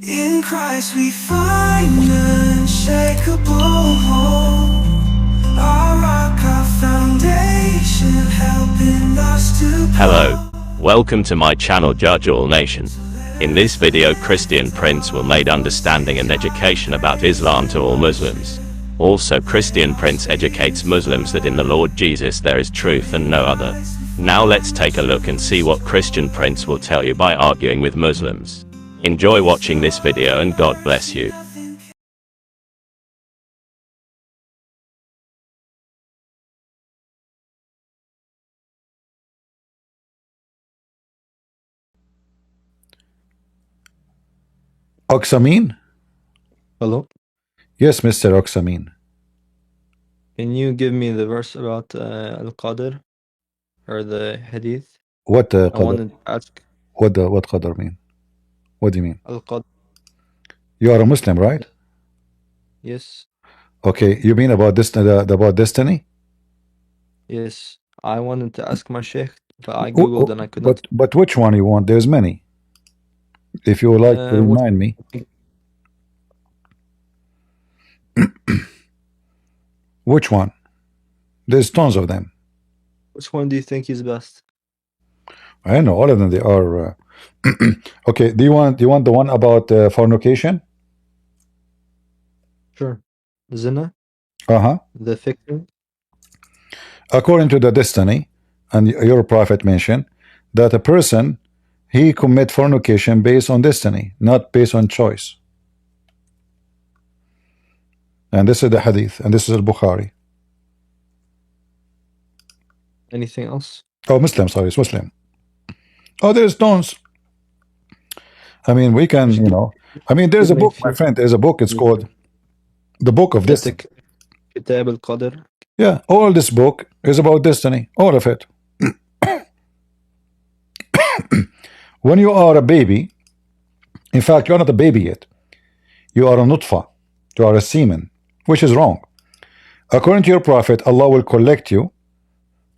In Christ we find unshakable hope. Our rock, our foundation, helping us to Hello, welcome to my channel Judge All Nation. In this video, Christian Prince will make understanding and education about Islam to all Muslims. Also, Christian Prince educates Muslims that in the Lord Jesus there is truth and no other. Now let's take a look and see what Christian Prince will tell you by arguing with Muslims. Enjoy watching this video and God bless you. Oxameen? Hello? Yes, Mr. Oxameen. Can you give me the verse about Al-Qadr or the hadith? What I Qadr? wanted to ask What Qadr mean? What do you mean? Al-Qadr. You are a Muslim, right? Yes, Okay, you mean about this about destiny? yes. I wanted to ask my sheikh, but I googled and I could not. But which one you want? There's many. If you would like to What? remind me, which one? There's tons of them. Which one do you think is best? I know all of them. They are okay. Do you want the one about fornication? Sure. Zina, Uh-huh. the fiction. According to the destiny, and your prophet mentioned that a person he commit fornication based on destiny, not based on choice. And this is the hadith, and this is al-Bukhari. Anything else? Oh, Muslim, sorry, it's Muslim. Oh, there's tons. I mean, we can, you know, I mean, there's a book, my friend, there's a book, it's called The Book of Destiny. Kitab al-Qadr. Yeah, all this book is about destiny, all of it. When you are a baby, in fact, you're not a baby yet. You are a nutfa, you are a semen, which is wrong. According to your prophet, Allah will collect you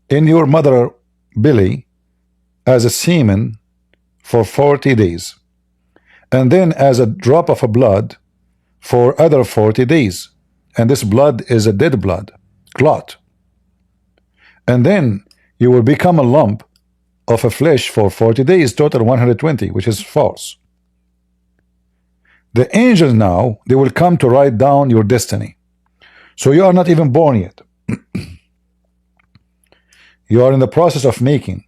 in your mother belly as a semen for 40 days, and then as a drop of a blood for other 40 days, and this blood is a dead blood clot, and then you will become a lump of a flesh for 40 days, total 120, which is false. The angels now, they will come to write down your destiny. So you are not even born yet. You are in the process of making.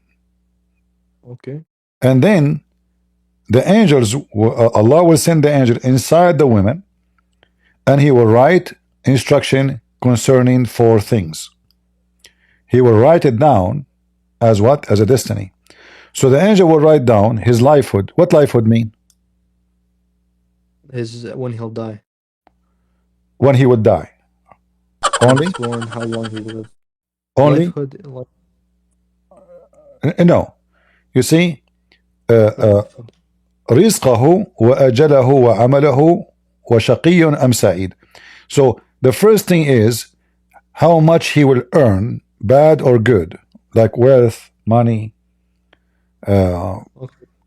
Okay. And then the angels, Allah will send the angel inside the women, and he will write instruction concerning 4 things. He will write it down as what? As a destiny. So the angel will write down his lifehood. What lifehood mean? When he'll die. When he would die. Only? Born, how long he will live. Only? Lifehood, No. You see, رزقه وأجله وعمله وشقي أم سعيد. So the first thing is how much he will earn, bad or good, like wealth, money,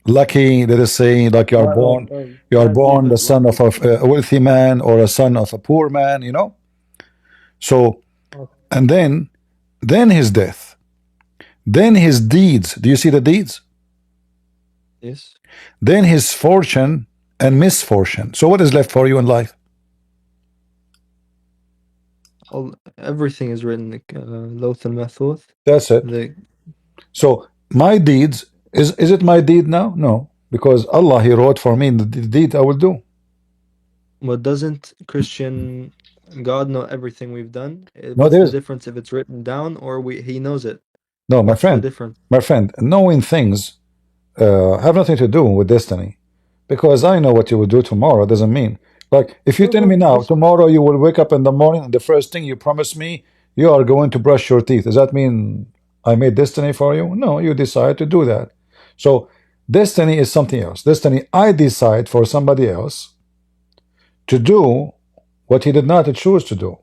lucky, let us say, like you are born the son of a wealthy man or a son of a poor man, you know. So, and then his death, then his deeds. Do you see the deeds? yes. Then his fortune and misfortune. So what is left for you in life? Everything is written Lawth al-Mahfuz. That's it. So my deeds, is it my deed now? No, because Allah, he wrote for me the deed I will do. But doesn't Christian God know everything we've done? No, What's the difference if it's written down or he knows it? No, my What's the friend, difference? knowing things have nothing to do with destiny, because I know what you will do tomorrow doesn't mean, like, if you tell me now tomorrow you will wake up in the morning and the first thing you promise me you are going to brush your teeth, does that mean I made destiny for you? No, you decide to do that. So destiny is something else. Destiny, I decide for somebody else to do what he did not choose to do.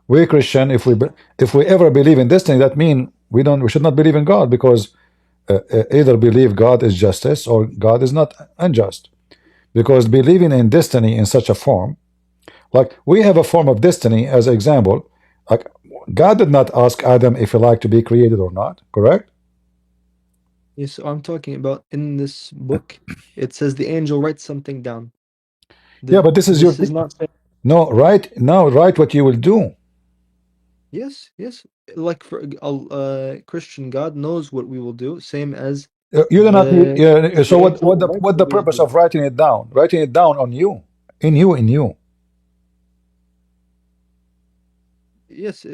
We Christian, if we ever believe in destiny, that means we should not believe in God, because either believe God is justice or God is not unjust. because believing in destiny in such a form, like we have a form of destiny as an example, like God did not ask Adam if he liked to be created or not, correct? Yes, I'm talking about in this book. It says the angel writes something down. Yeah, but this is your This is not saying. no, right now, write what you will do. Yes, yes. Like for Christian, God knows what we will do, same as You do not need. the So angel what writes what the what we will purpose do. of writing it down? Writing it down on you, in you, in you. Yes,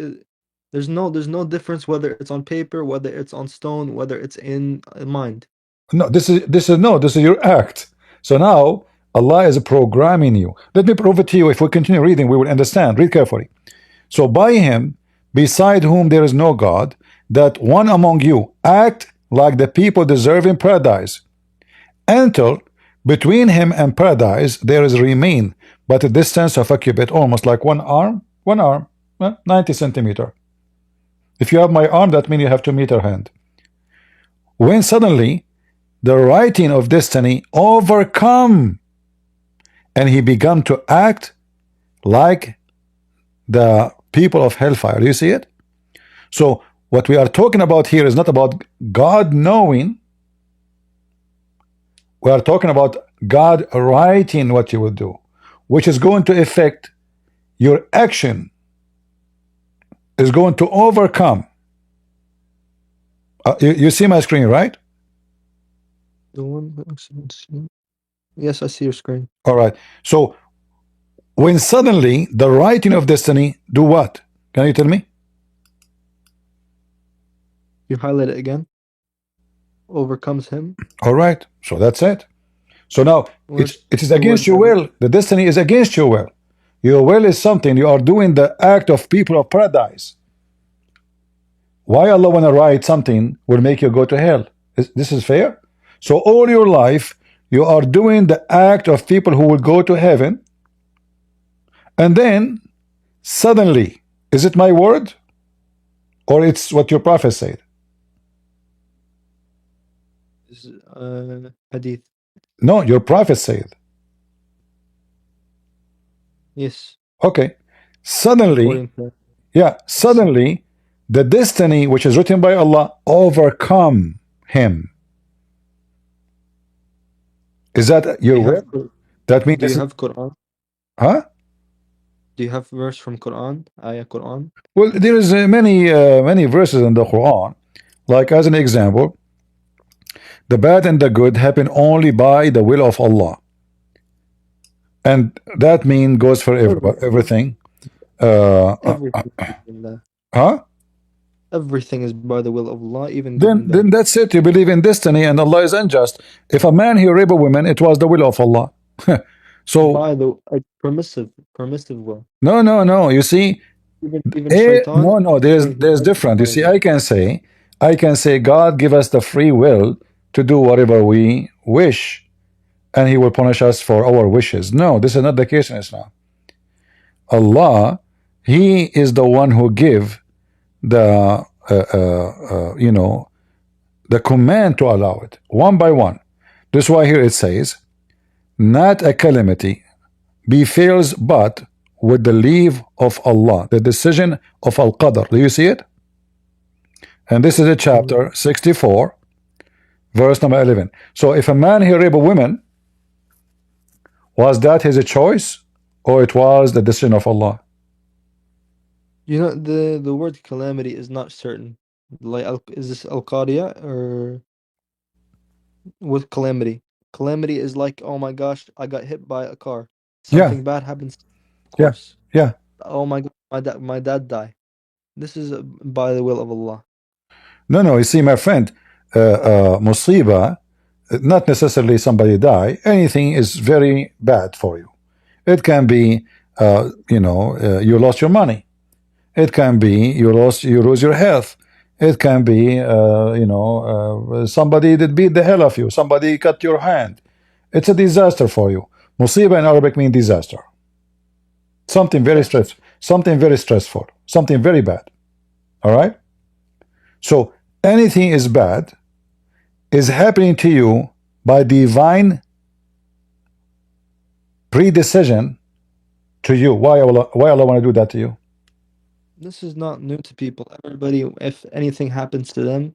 there's no difference whether it's on paper, whether it's on stone, whether it's in mind. No, this is your act. So now Allah is programming you. Let me prove it to you. If we continue reading, we will understand. Read carefully. So by him, beside whom there is no God, that one among you act like the people deserving paradise, until between him and paradise there is remain but a distance of a cubit, almost like one arm, 90 centimeter. If you have my arm, that means you have 2 meter hand. When suddenly the writing of destiny overcome, and he began to act like the people of hellfire. Do you see it? So what we are talking about here is not about God knowing. We are talking about God writing what you will do, which is going to affect your action, is going to overcome. You see my screen, right? The one that looks at the- Yes, I see your screen. All right. So when suddenly the writing of destiny do what? Can you tell me? You highlight it again. Overcomes him. All right. So that's it. So now Where's it is the word against your heaven? will. The destiny is against your will. Your will is something you are doing, the act of people of paradise. Why Allah wanna write something will make you go to hell? This is fair? So all your life you are doing the act of people who will go to heaven, and then suddenly, is it my word or it's what your prophet said? Is hadith. No, your prophet said. Yes, Okay. Suddenly, according to yeah, suddenly the destiny which is written by Allah overcome him. Is that do your you have will? That means do you this is, have Quran? huh? Do you have verse from Quran? Ayah Quran? Well, there is many verses in the Quran. Like as an example, the bad and the good happen only by the will of Allah, and that mean goes for Everything. everything. Uh, uh, Everything is in the huh? Everything is by the will of Allah, even good Then and bad. that's it. You believe in destiny, and Allah is unjust. If a man he rape a woman, it was the will of Allah. So By the permissive will. no. You see, Even Shaitan no. is There's doing his right different. You by see, Allah. I can say, God give us the free will to do whatever we wish, and He will punish us for our wishes. No, this is not the case in Islam. Allah, He is the one who give the the command to allow it one by one. That's why here it says, not a calamity befalls but with the leave of Allah, the decision of Al-Qadr. Do you see it? And this is a chapter 64, verse number 11. So if a man he rape a woman, was that his choice or it was the decision of Allah? You know, the word calamity is not certain. Like, is this al-qariya or with calamity? Calamity is like, oh my gosh, I got hit by a car. Yeah, Something bad happens, of yeah, course. yeah. Oh my God, my dad died. This is by the will of Allah. No. You see, my friend, musiba, not necessarily somebody die. Anything is very bad for you. It can be, you lost your money. It can be you lose your health. It can be, somebody that beat the hell of you. Somebody cut your hand. It's a disaster for you. Musiba in Arabic means disaster. Something very Yes. stressful. Something very stressful. Something very bad. All right. So anything is bad is happening to you by divine pre-decision to you. Why Allah want to do that to you? This is not new to people. Everybody, if anything happens to them,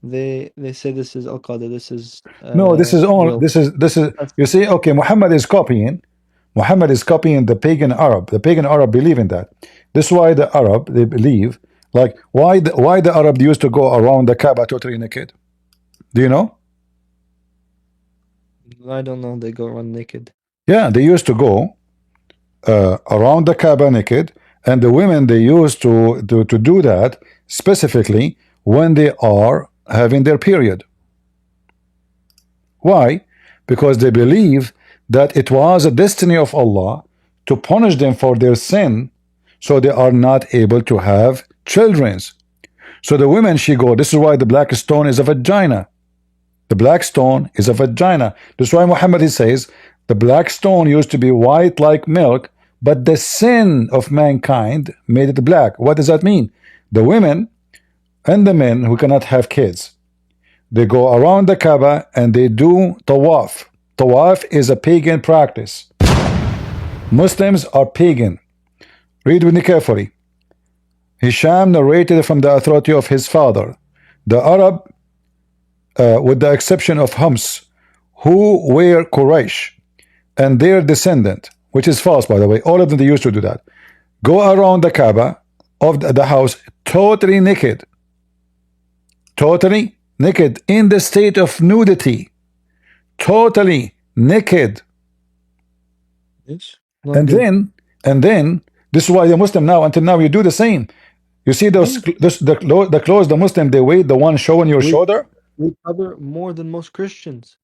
they say this is al-Qadr. This is No, this is all. will. This is That's You see, okay, Muhammad is copying. Muhammad is copying the pagan Arab. The pagan Arab believe in that. This is why the Arab, they believe, like, why the Arab used to go around the Kaaba totally naked. Do you know? I don't know. They go around naked. Yeah, they used to go around the Kaaba naked, and the women, they used to do that specifically when they are having their period. Why? Because they believe that it was a destiny of Allah to punish them for their sin, so they are not able to have children. So the women, she go, this is why the black stone is a vagina. The black stone is a vagina. That's why Muhammad, he says, the black stone used to be white like milk, but the sin of mankind made it black. What does that mean? The women and the men who cannot have kids, they go around the Kaaba and they do tawaf. Tawaf is a pagan practice. Muslims are pagan. Read with me carefully. Hisham narrated from the authority of his father. The Arab, with the exception of Hums, who were Quraysh, and their descendant, which is false, by the way, all of them, they used to do that, go around the Kaaba of the house totally naked. Totally naked, in the state of nudity. Totally naked. Yes. And then this is why the Muslim now, until now, you do the same. You see those the clothes the Muslim, they wear, the one showing your shoulder. We cover more than most Christians.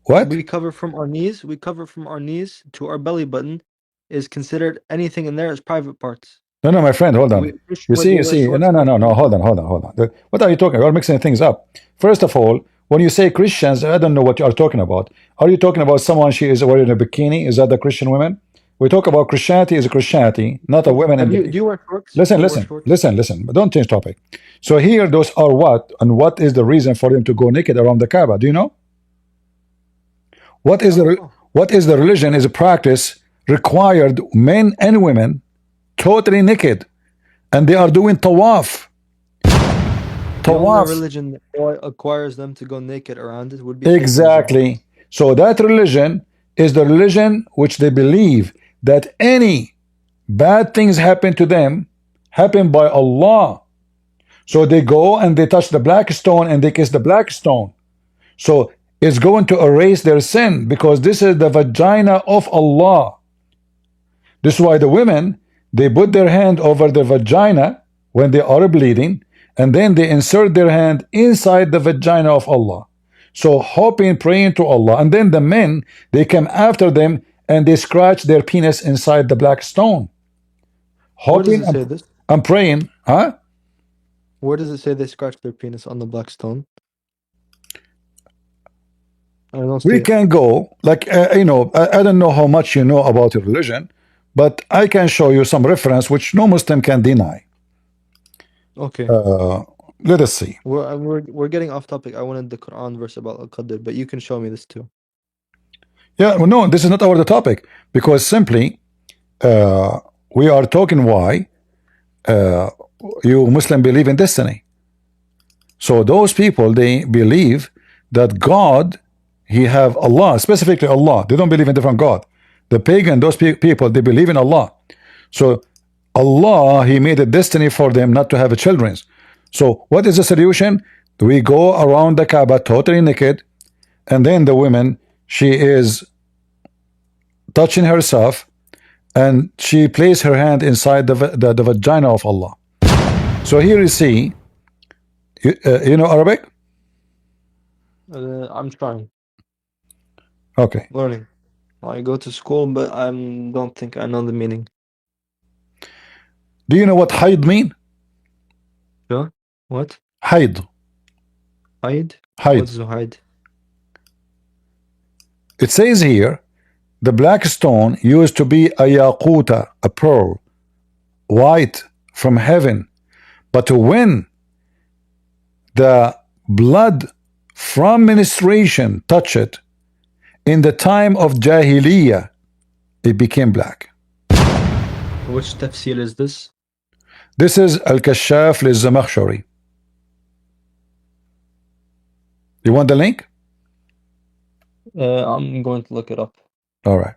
What? We cover from our knees. We cover from our knees to our belly button. Is considered anything in there as private parts. No, my friend, hold on. You see, no, hold on. What are you talking about? You're mixing things up. First of all, when you say Christians, I don't know what you are talking about. Are you talking about someone, she is wearing a bikini? Is that the Christian women? We talk about Christianity is a Christianity, not a women in Do bikini. you wear shorts? Listen. But don't change topic. So here, those are what? And what is the reason for them to go naked around the Kaaba? Do you know? What is the religion, is a practice required men and women totally naked, and they are doing tawaf. The only religion that acquires them to go naked around it would be exactly. So that religion is the religion which they believe that any bad things happen to them happen by Allah. So they go and they touch the black stone and they kiss the black stone. So it's going to erase their sin, because this is the vagina of Allah. This is why the women, they put their hand over the vagina when they are bleeding, and then they insert their hand inside the vagina of Allah. So hoping, praying to Allah. And then the men, they come after them and they scratch their penis inside the black stone. Hoping, where does it say this? I'm praying. Huh? Where does it say they scratch their penis on the black stone? I don't see we it. can go, like, I don't know how much you know about your religion, but I can show you some reference which no Muslim can deny. Okay. Let us see. We're getting off topic. I wanted the Quran verse about Al-Qadr, but you can show me this too. Yeah, well, no, this is not our topic, because simply we are talking why you Muslim believe in destiny. So those people, they believe that God, he have Allah, specifically Allah. They don't believe in different God. The pagan, those people, they believe in Allah. So Allah, he made a destiny for them not to have children. So what is the solution? We go around the Kaaba totally naked, and then the woman, she is touching herself, and she places her hand inside the vagina of Allah. So here you see, you know Arabic? I'm trying. Okay. Learning. I go to school, but I don't think I know the meaning. Do you know what haid mean? Sure. What? Haid. Hide? Haid. What's hide? It says here, the black stone used to be a yaquta, a pearl, white from heaven. But when the blood from menstruation touched it in the time of Jahiliyyah, it became black. Which tafsir is this? This is Al-Kashaf Liz-Zamakhshari. You want the link? I'm going to look it up. All right.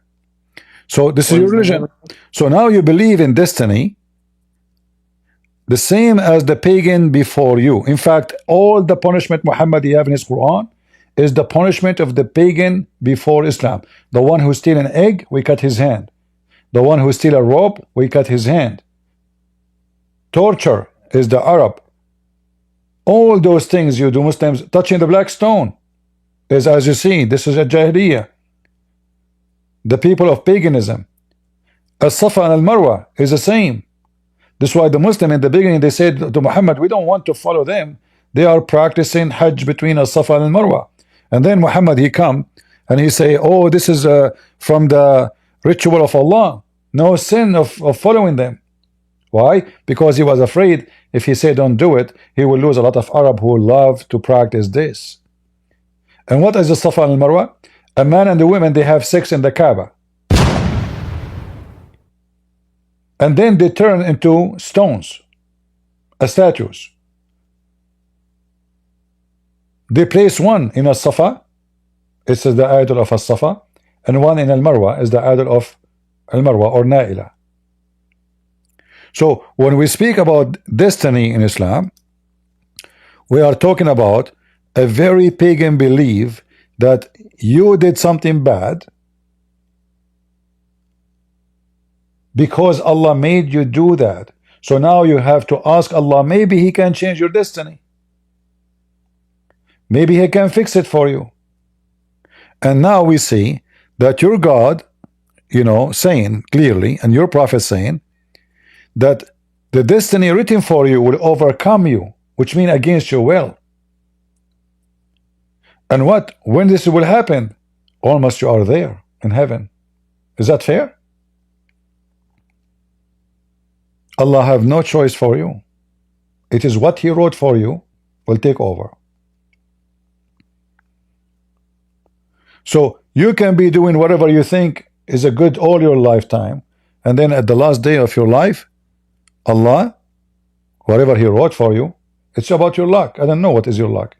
So this is What your is the religion. name? So now you believe in destiny, the same as the pagan before you. In fact, all the punishment Muhammad have in his Quran is the punishment of the pagan before Islam. The one who steal an egg, we cut his hand. The one who steal a rope, we cut his hand. Torture is the Arab. All those things you do, Muslims, touching the black stone is, as you see, this is a Jahiliyyah. The people of paganism. As-Safa and Al-Marwa is the same. This is why the Muslim in the beginning, they said to Muhammad, we don't want to follow them. They are practicing Hajj between As-Safa and Al-Marwa. And then Muhammad, he come and he say, oh, this is from the ritual of Allah. No sin of following them. Why? Because he was afraid if he said don't do it, he will lose a lot of Arab who love to practice this. And what is the Safa and Marwa? A man and a woman, they have sex in the Kaaba. And then they turn into stones, statues. They place one in a Safa, it's the idol of a Safa, and one in Al-Marwa is the idol of Al-Marwa or Naila. So when we speak about destiny in Islam, we are talking about a very pagan belief that you did something bad because Allah made you do that. So now you have to ask Allah, maybe He can change your destiny. Maybe He can fix it for you. And now we see that your God, you know, saying clearly, and your prophet saying, that the destiny written for you will overcome you, which means against your will. And what? When this will happen, almost you are there in heaven. Is that fair? Allah have no choice for you. It is what He wrote for you will take over. So you can be doing whatever you think is a good all your lifetime, and then at the last day of your life, Allah, whatever He wrote for you, it's about your luck. I don't know what is your luck.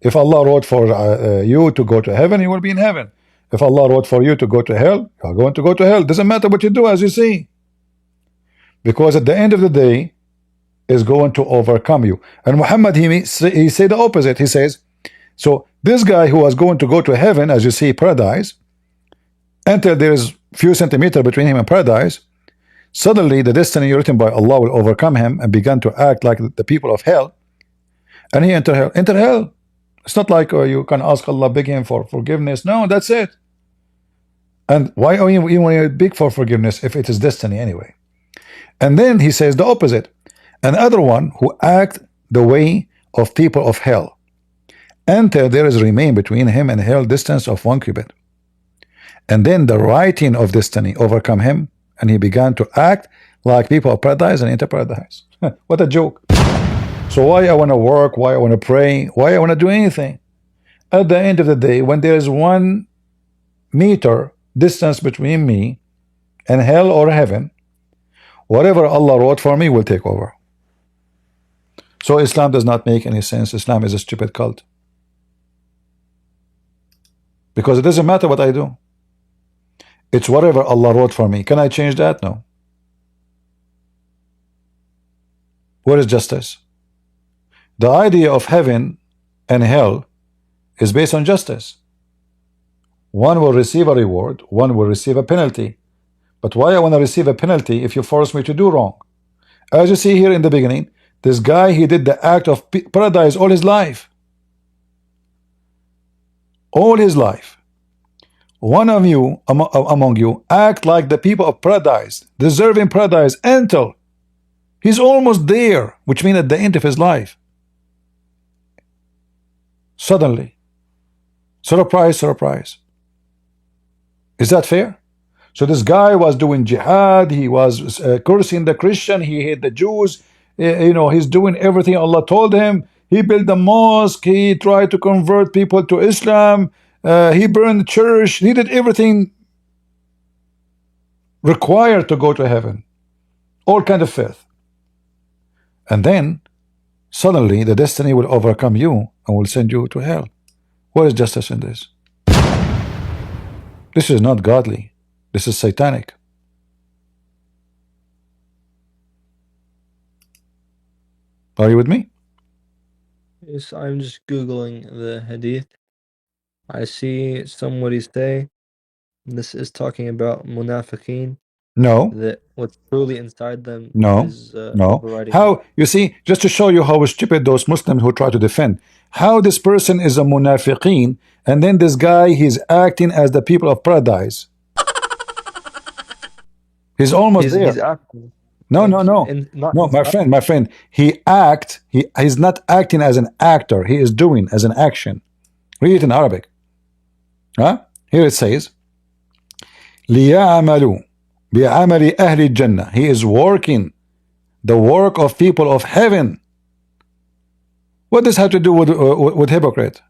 If Allah wrote for you to go to heaven, you will be in heaven. If Allah wrote for you to go to hell, you are going to go to hell. Doesn't matter what you do, as you see. Because at the end of the day, is going to overcome you. And Muhammad, he said the opposite. He says, so this guy who was going to go to heaven, as you see, paradise, until there is few centimeters between him and paradise, suddenly the destiny written by Allah will overcome him and begin to act like the people of hell, and he enter hell. Enter hell. It's not like you can ask Allah, beg Him for forgiveness. No, that's it. And why are you beg for forgiveness if it is destiny anyway? And then he says the opposite. Another one who act the way of people of hell, enter there is remain between him and hell distance of 1 cubit. And then the writing of destiny overcome him, and he began to act like people of paradise and enter paradise. What a joke. So why I want to work, why I want to pray, why I want to do anything? At the end of the day, when there is 1 meter distance between me and hell or heaven, whatever Allah wrote for me will take over. So Islam does not make any sense. Islam is a stupid cult. Because it doesn't matter what I do. It's whatever Allah wrote for me. Can I change that? No. Where is justice? The idea of heaven and hell is based on justice. One will receive a reward, one will receive a penalty. But why I want to receive a penalty if you force me to do wrong? As you see here in the beginning, this guy, he did the act of paradise all his life. All his life. One of you, among you, act like the people of paradise, deserving paradise until he's almost there, which means at the end of his life. Suddenly, surprise, surprise. Is that fair? So this guy was doing jihad, he was cursing the Christian, he hate the Jews, you know, he's doing everything Allah told him. He built a mosque, he tried to convert people to Islam, he burned the church, he did everything required to go to heaven, all kind of filth. And then suddenly the destiny will overcome you and will send you to hell. What is justice in this? This is not godly. This is satanic. Are you with me? Yes, I'm just Googling the hadith. I see somebody say this is talking about munafiqeen, No, that what's truly inside them no, is no. overriding them. How, you see, just to show you how stupid those Muslims who try to defend, how this person is a munafiqeen, and then this guy, he's acting as the people of paradise. He's almost He's there. acting No, no, like no. not No, inside. my friend, he's not acting as an actor, he is doing as an action. Read it in Arabic. Huh? Here it says, لِيَعْمَلُوا بِعَمَلِ أَهْلِ الْجَنَّةِ. He is working the work of people of heaven. What does have to do with hypocrite?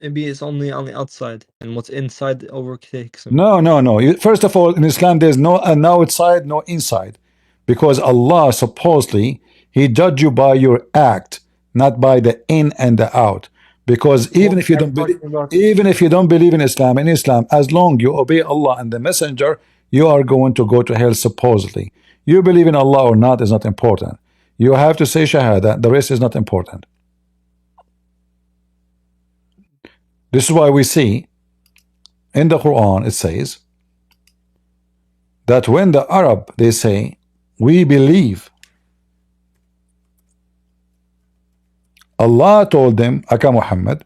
Maybe it's only on the outside, and what's inside overtakes him. No, no, no. First of all, in Islam, there's no outside, no inside, because Allah supposedly He judge you by your act, not by the in and the out. Because even Well, if you I'm don't believe, talking about even if you don't believe in Islam, as long you obey Allah and the Messenger, you are going to go to hell supposedly. You believe in Allah or not is not important. You have to say Shahada. The rest is not important. This is why we see in the Quran it says that when the Arab they say we believe, Allah told them, Aka Muhammad,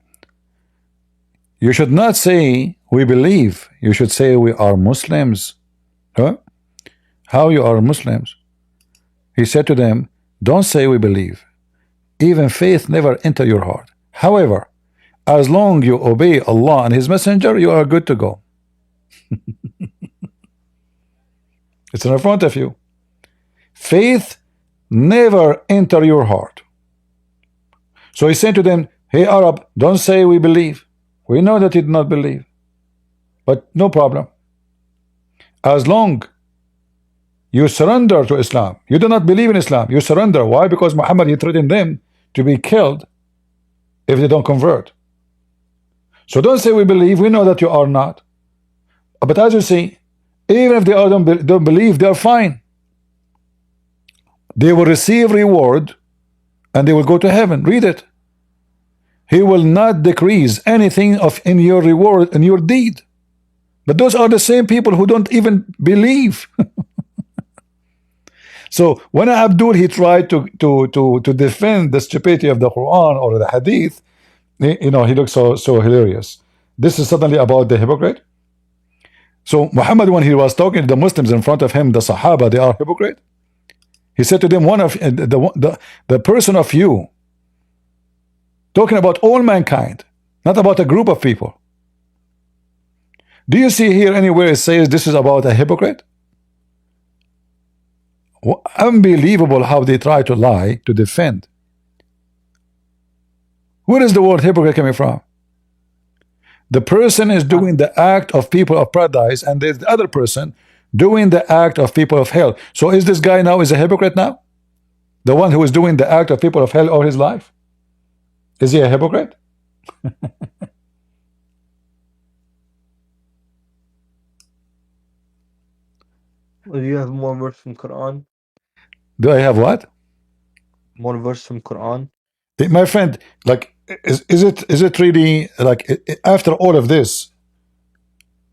you should not say we believe, you should say we are Muslims. Huh? How you are Muslims? He said to them, don't say we believe, even faith never enter your heart. However, as long you obey Allah and His Messenger, you are good to go. It's in front of you. Faith never enter your heart. So he said to them, hey Arab, don't say we believe. We know that you do not believe. But no problem. As long you surrender to Islam, you do not believe in Islam, you surrender. Why? Because Muhammad, he threatened them to be killed if they don't convert. So don't say we believe, we know that you are not. But as you see, even if they don't believe, they are fine. They will receive reward and they will go to heaven. Read it. He will not decrease anything of in your reward in your deed. But those are the same people who don't even believe. So when Abdul he tried to defend the stupidity of the Quran or the Hadith, you know, he looks so hilarious. This is suddenly about the hypocrite. So Muhammad, when he was talking to the Muslims in front of him, the Sahaba, they are hypocrite. He said to them, one of the person of you, talking about all mankind, not about a group of people. Do you see here anywhere it says this is about a hypocrite? Unbelievable how they try to lie to defend. Where is the word hypocrite coming from? The person is doing the act of people of paradise, and there's the other person doing the act of people of hell. So is this guy now is a hypocrite now? The one who is doing the act of people of hell all his life? Is he a hypocrite? Do you have more verse from Quran? Do I have what? More verse from Quran? My friend, like, is it really like after all of this,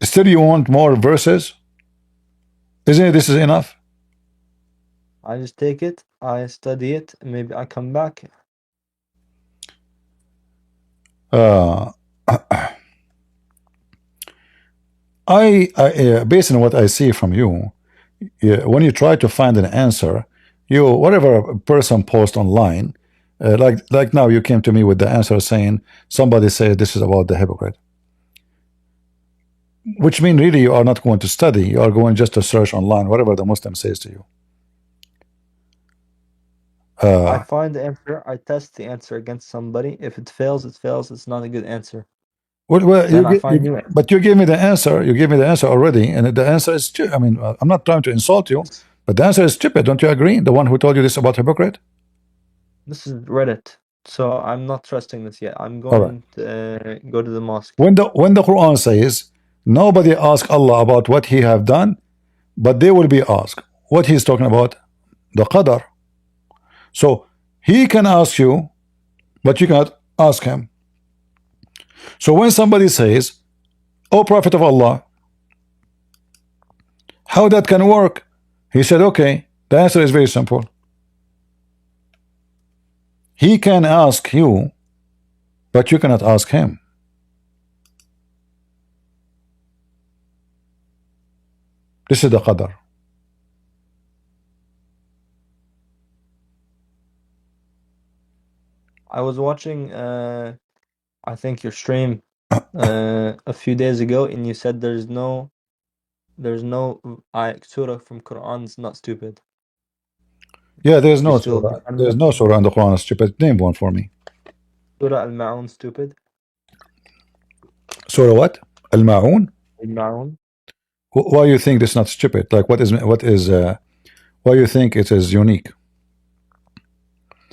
still you want more verses? Isn't it this is enough? I just take it, I study it, and maybe I come back. Uh, based on what I see from you, when you try to find an answer, you whatever person post online, like now you came to me with the answer saying somebody said this is about the hypocrite, which mean really you are not going to study, you are going just to search online whatever the Muslim says to you. I find the answer, I test the answer against somebody. If it fails, it fails. It's not a good answer. Well, Then I find you. but you gave me the answer. You gave me the answer already, and the answer is I mean, I'm not trying to insult you, but the answer is stupid. Don't you agree? The one who told you this about hypocrite. This is Reddit, so I'm not trusting this yet. I'm All right. going to go to the mosque. When the Quran says nobody ask Allah about what he have done, but they will be asked. What he's talking about, the Qadar. So he can ask you, but you cannot ask him. So when somebody says, "Oh Prophet of Allah," how that can work? He said, okay, the answer is very simple. He can ask you, but you cannot ask him. This is the Qadar. I was watching, I think your stream, a few days ago, and you said there's no surah from Quran is not stupid. Yeah, there's You no still surah. defend There's that? no surah in the Quran. Stupid. Name one for me. Surah Al-Ma'un stupid? Surah what? Al-Ma'un? Al-Ma'un? Why you think this not stupid? Like what is why you think it is unique?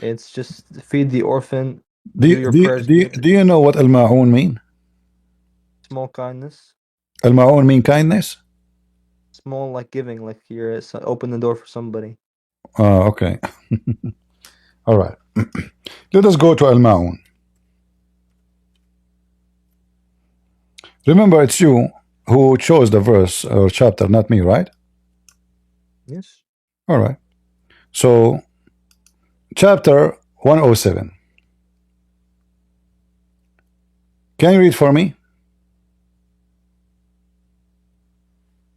It's just feed the orphan, Do do you, your do you, prayers. do you, do you know what Al-Ma'un mean? Small kindness. Al-Ma'un mean kindness? Small like giving, like you're open the door for somebody. Okay. All right. Let us go to Al-Ma'un. Remember, it's you who chose the verse or chapter, not me, right? Yes. All right. So, chapter 107. Can you read for me?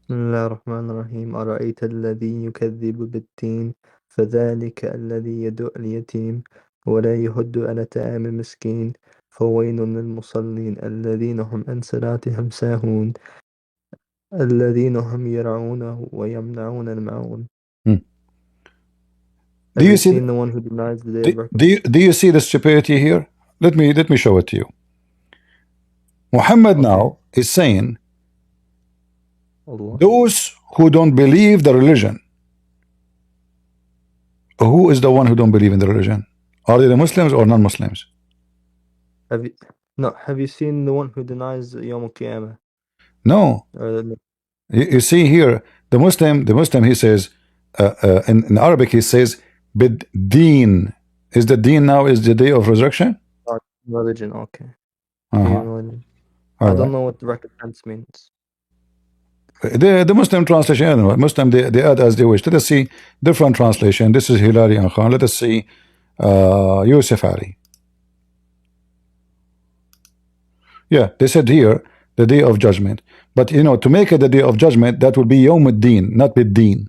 بسم الله الرحمن الرحيم أرأيت الذي يكذب بالدين فذلك الذي يدعو اليتيم ولا يهد على طعام المسكين فويل للمصلين الذين هم عن صلاتهم ساهون الذين هم يرعون ويمنعون الماعون. Hmm. Have you seen the one who denies the day of reckoning? Do you see the stupidity here? Let me show it to you. Muhammad now is saying Allah. those who don't believe the religion. Who is the one who don't believe in the religion? Are they the Muslims or non-Muslims? Have you seen the one who denies Yawm al-Qiyamah? No. You see here, the Muslim he says, in Arabic he says, bid-deen. Is the deen now is the day of resurrection? Religion, okay. All I don't right. know what the recompense means. The Muslim translation, I don't know. Muslim they add as they wish. Let us see different translation. This is Hilary and Khan. Let us see Yusuf Ali. Yeah, they said here the day of judgment. But you know, to make it the day of judgment, that would be Yawm ad-Din, not bid-Din.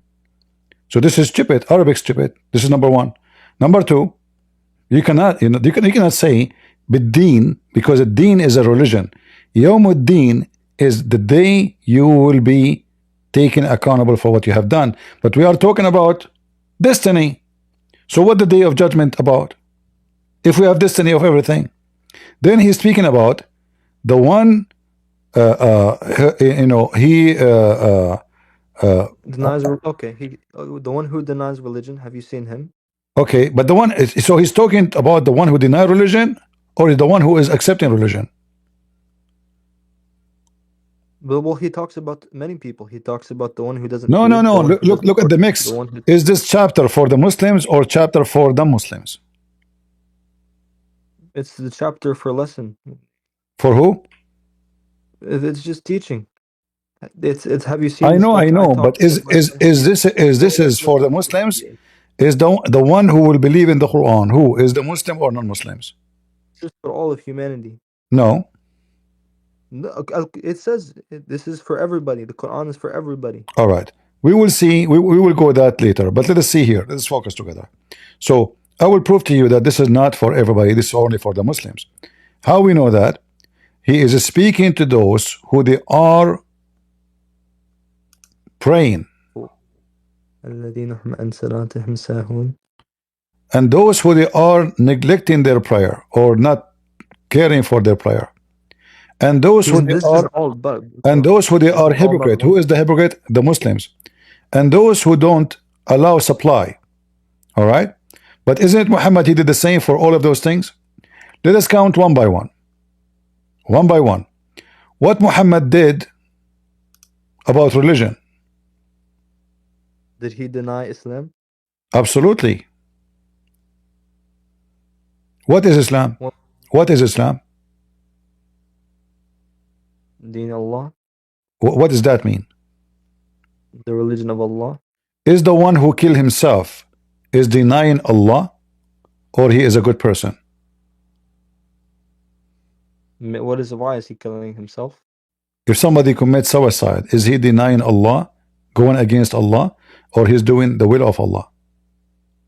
So this is stupid, Arabic stupid. This is number one. Number two, you cannot say bid-Din because a deen is a religion. Yawm ad-Din is the day you will be taken accountable for what you have done. But we are talking about destiny. So what the day of judgment about? If we have destiny of everything, then he's speaking about the one he denies. Okay, the one who denies religion. Have you seen him? Okay, but the one so he's talking about the one who denies religion, or the one who is accepting religion? Well, he talks about many people. He talks about the one who doesn't. No. Look at the mix. Is this chapter for the Muslims or chapter for the Muslims? It's the chapter for lesson. For who? It's just teaching. It's have you seen? I know, but is this is for the Muslims? Is the one who will believe in the Quran? Who is the Muslim or non-Muslims? Just for all of humanity. No. No, it says this is for everybody. The Quran is for everybody. All right. We will see. We will go that later. But let us see here. Let's focus together. So I will prove to you that this is not for everybody. This is only for the Muslims. How we know that? He is speaking to those who they are praying. And those who they are neglecting their prayer or not caring for their prayer. And those who they This is are, all but and bro. those who they This are is all but hypocrite. Who is the hypocrite? The Muslims. And those who don't allow supply. All right. But isn't it Muhammad? He did the same for all of those things. Let us count one by one. One by one. What Muhammad did about religion? Did he deny Islam? Absolutely. What is Islam? What What is Islam? Deen Allah? What does that mean? The religion of Allah? Is the one who killed himself is denying Allah, or he is a good person? Why is he killing himself? If somebody commits suicide, is he denying Allah, going against Allah, or he's doing the will of Allah?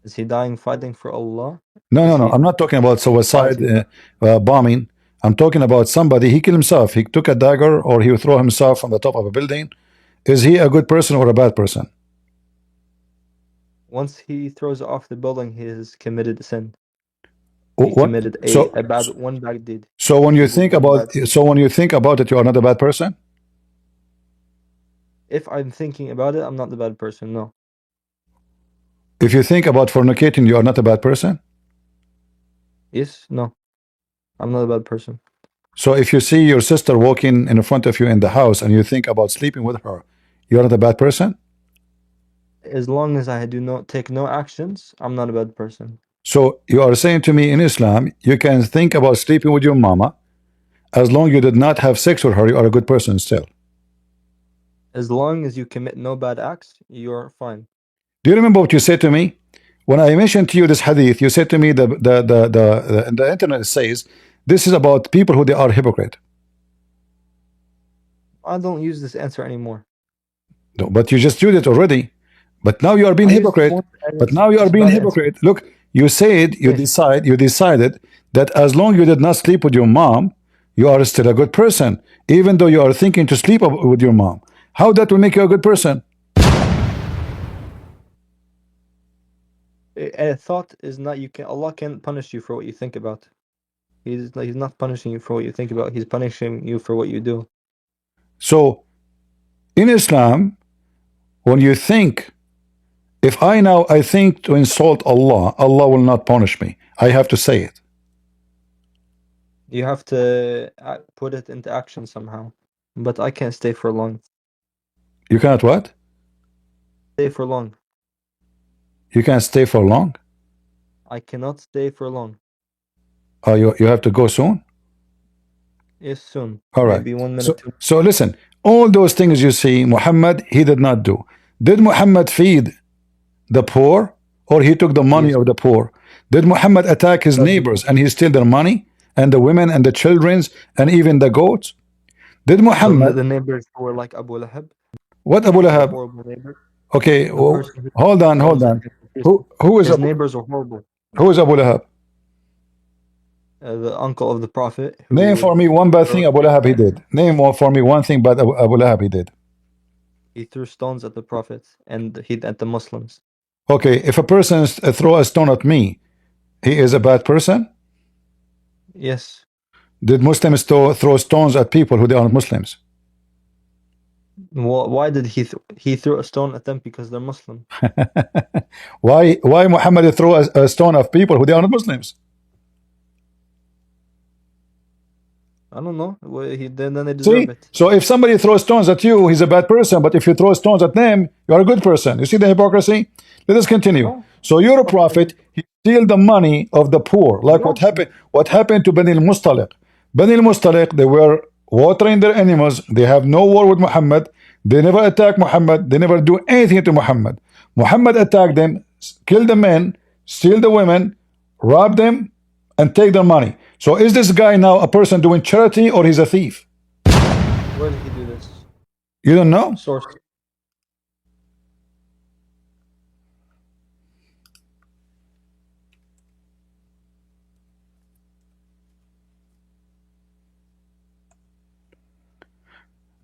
Is he dying fighting for Allah? No, no, Is no. he I'm not talking about suicide, fighting? bombing. I'm talking about somebody, he killed himself. He took a dagger, or he throw himself from the top of a building. Is he a good person or a bad person? Once he throws it off the building, he has committed a sin. He What? committed So, one bad deed. so when you He did think one about, bad thing. so when you think about it, you are not a bad person. If I'm thinking about it, I'm not the bad person. No. If you think about fornicating, you are not a bad person. Yes. No. I'm not a bad person. So if you see your sister walking in front of you in the house and you think about sleeping with her, you are not a bad person. As long as I do not take no actions, I'm not a bad person. So you are saying to me in Islam, you can think about sleeping with your mama, as long you did not have sex with her, you are a good person still. As long as you commit no bad acts, you're fine. Do you remember what you said to me? When I mentioned to you this hadith, you said to me the internet says this is about people who they are hypocrite. I don't use this answer anymore. No, but you just used it already. But now you are being I used it hypocrite. once and But it's now you are just being bad answer. hypocrite. Look, you said you decided that as long you did not sleep with your mom, you are still a good person, even though you are thinking to sleep with your mom. How that will make you a good person? A thought is not Allah can't punish you for what you think about. He's not punishing you for what you think about. He's punishing you for what you do. So in Islam, when you think, if I think to insult Allah, Allah will not punish me. I have to say it. You have to put it into action somehow. But I can't stay for long. You cannot what? Stay for long. You can't stay for long. I cannot stay for long. You have to go soon. Yes, soon. All right. Maybe 1 minute. So, 2 so listen, all those things you see, Muhammad, he did not do. Did Muhammad feed the poor, or he took the money Yes. of the poor? Did Muhammad attack his neighbors and he steal their money, and the women and the children's and even the goats? Did Muhammad? The neighbors were like Abu Lahab, What Abu the Lahab? horrible neighbor. Okay, The person who hold on, hold stones on. his Who is his Abu, neighbors are horrible. who is Abu Lahab? The uncle of the prophet who Name for me one bad thing throw- Abu Lahab he did. Name for me one thing bad Abu Lahab he did. he threw stones at the prophet and at the Muslims. Okay, if a person throw a stone at me, he is a bad person? Yes. Did Muslims throw stones at people who they aren't Muslims? Why did he threw a stone at them? Because they're Muslim. Why Muhammad throw a stone at people who they aren't Muslims? I don't know. Then they See, deserve it. so if somebody throws stones at you, he's a bad person. But if you throw stones at them, you are a good person. You see the hypocrisy? Let us continue. No. So you're a prophet. He steal the money of the poor, like what happened. What happened to Bani al-Mustaliq? Bani al-Mustaliq, they were watering their animals. They have no war with Muhammad. They never attack Muhammad. They never do anything to Muhammad. Muhammad attacked them, kill the men, steal the women, rob them, and take their money. So is this guy now a person doing charity, or he's a thief? Where did he do this? You don't know? Source.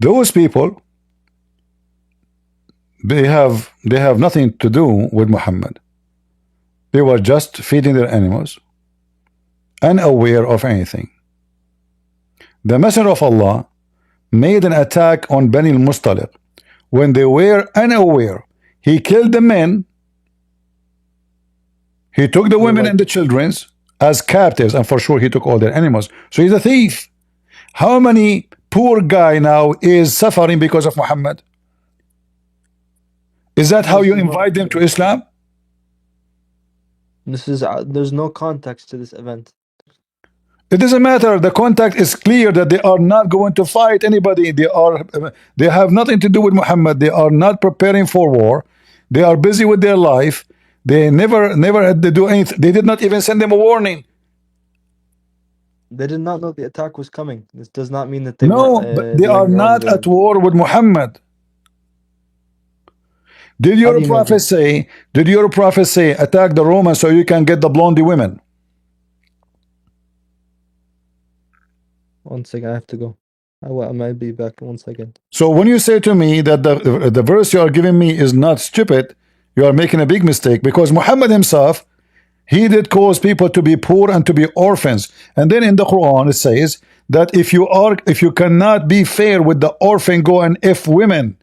Those people, they have nothing to do with Muhammad. They were just feeding their animals, unaware of anything. The Messenger of Allah made an attack on Bani al-Mustaliq when they were unaware. He killed the men, he took the women and the children as captives, and for sure he took all their animals. So he's a thief. How many poor guy now is suffering because of Muhammad? Is that how you invite them to Islam? This is there's no context to this event. It doesn't matter. The contact is clear that they are not going to fight anybody. They have nothing to do with Muhammad. They are not preparing for war. They are busy with their life. They never had to do anything. They did not even send them a warning. They did not know the attack was coming. This does not mean that they No, weren't but they are doing not wrongdoing. at war with Muhammad. Did your prophet say? Did your prophet say attack the Romans so you can get the blondie women? One second, I have to go. I might be back in 1 second. So when you say to me that the verse you are giving me is not stupid, you are making a big mistake, because Muhammad himself, he did cause people to be poor and to be orphans. And then in the Quran it says that if you cannot be fair with the orphan, go and F women.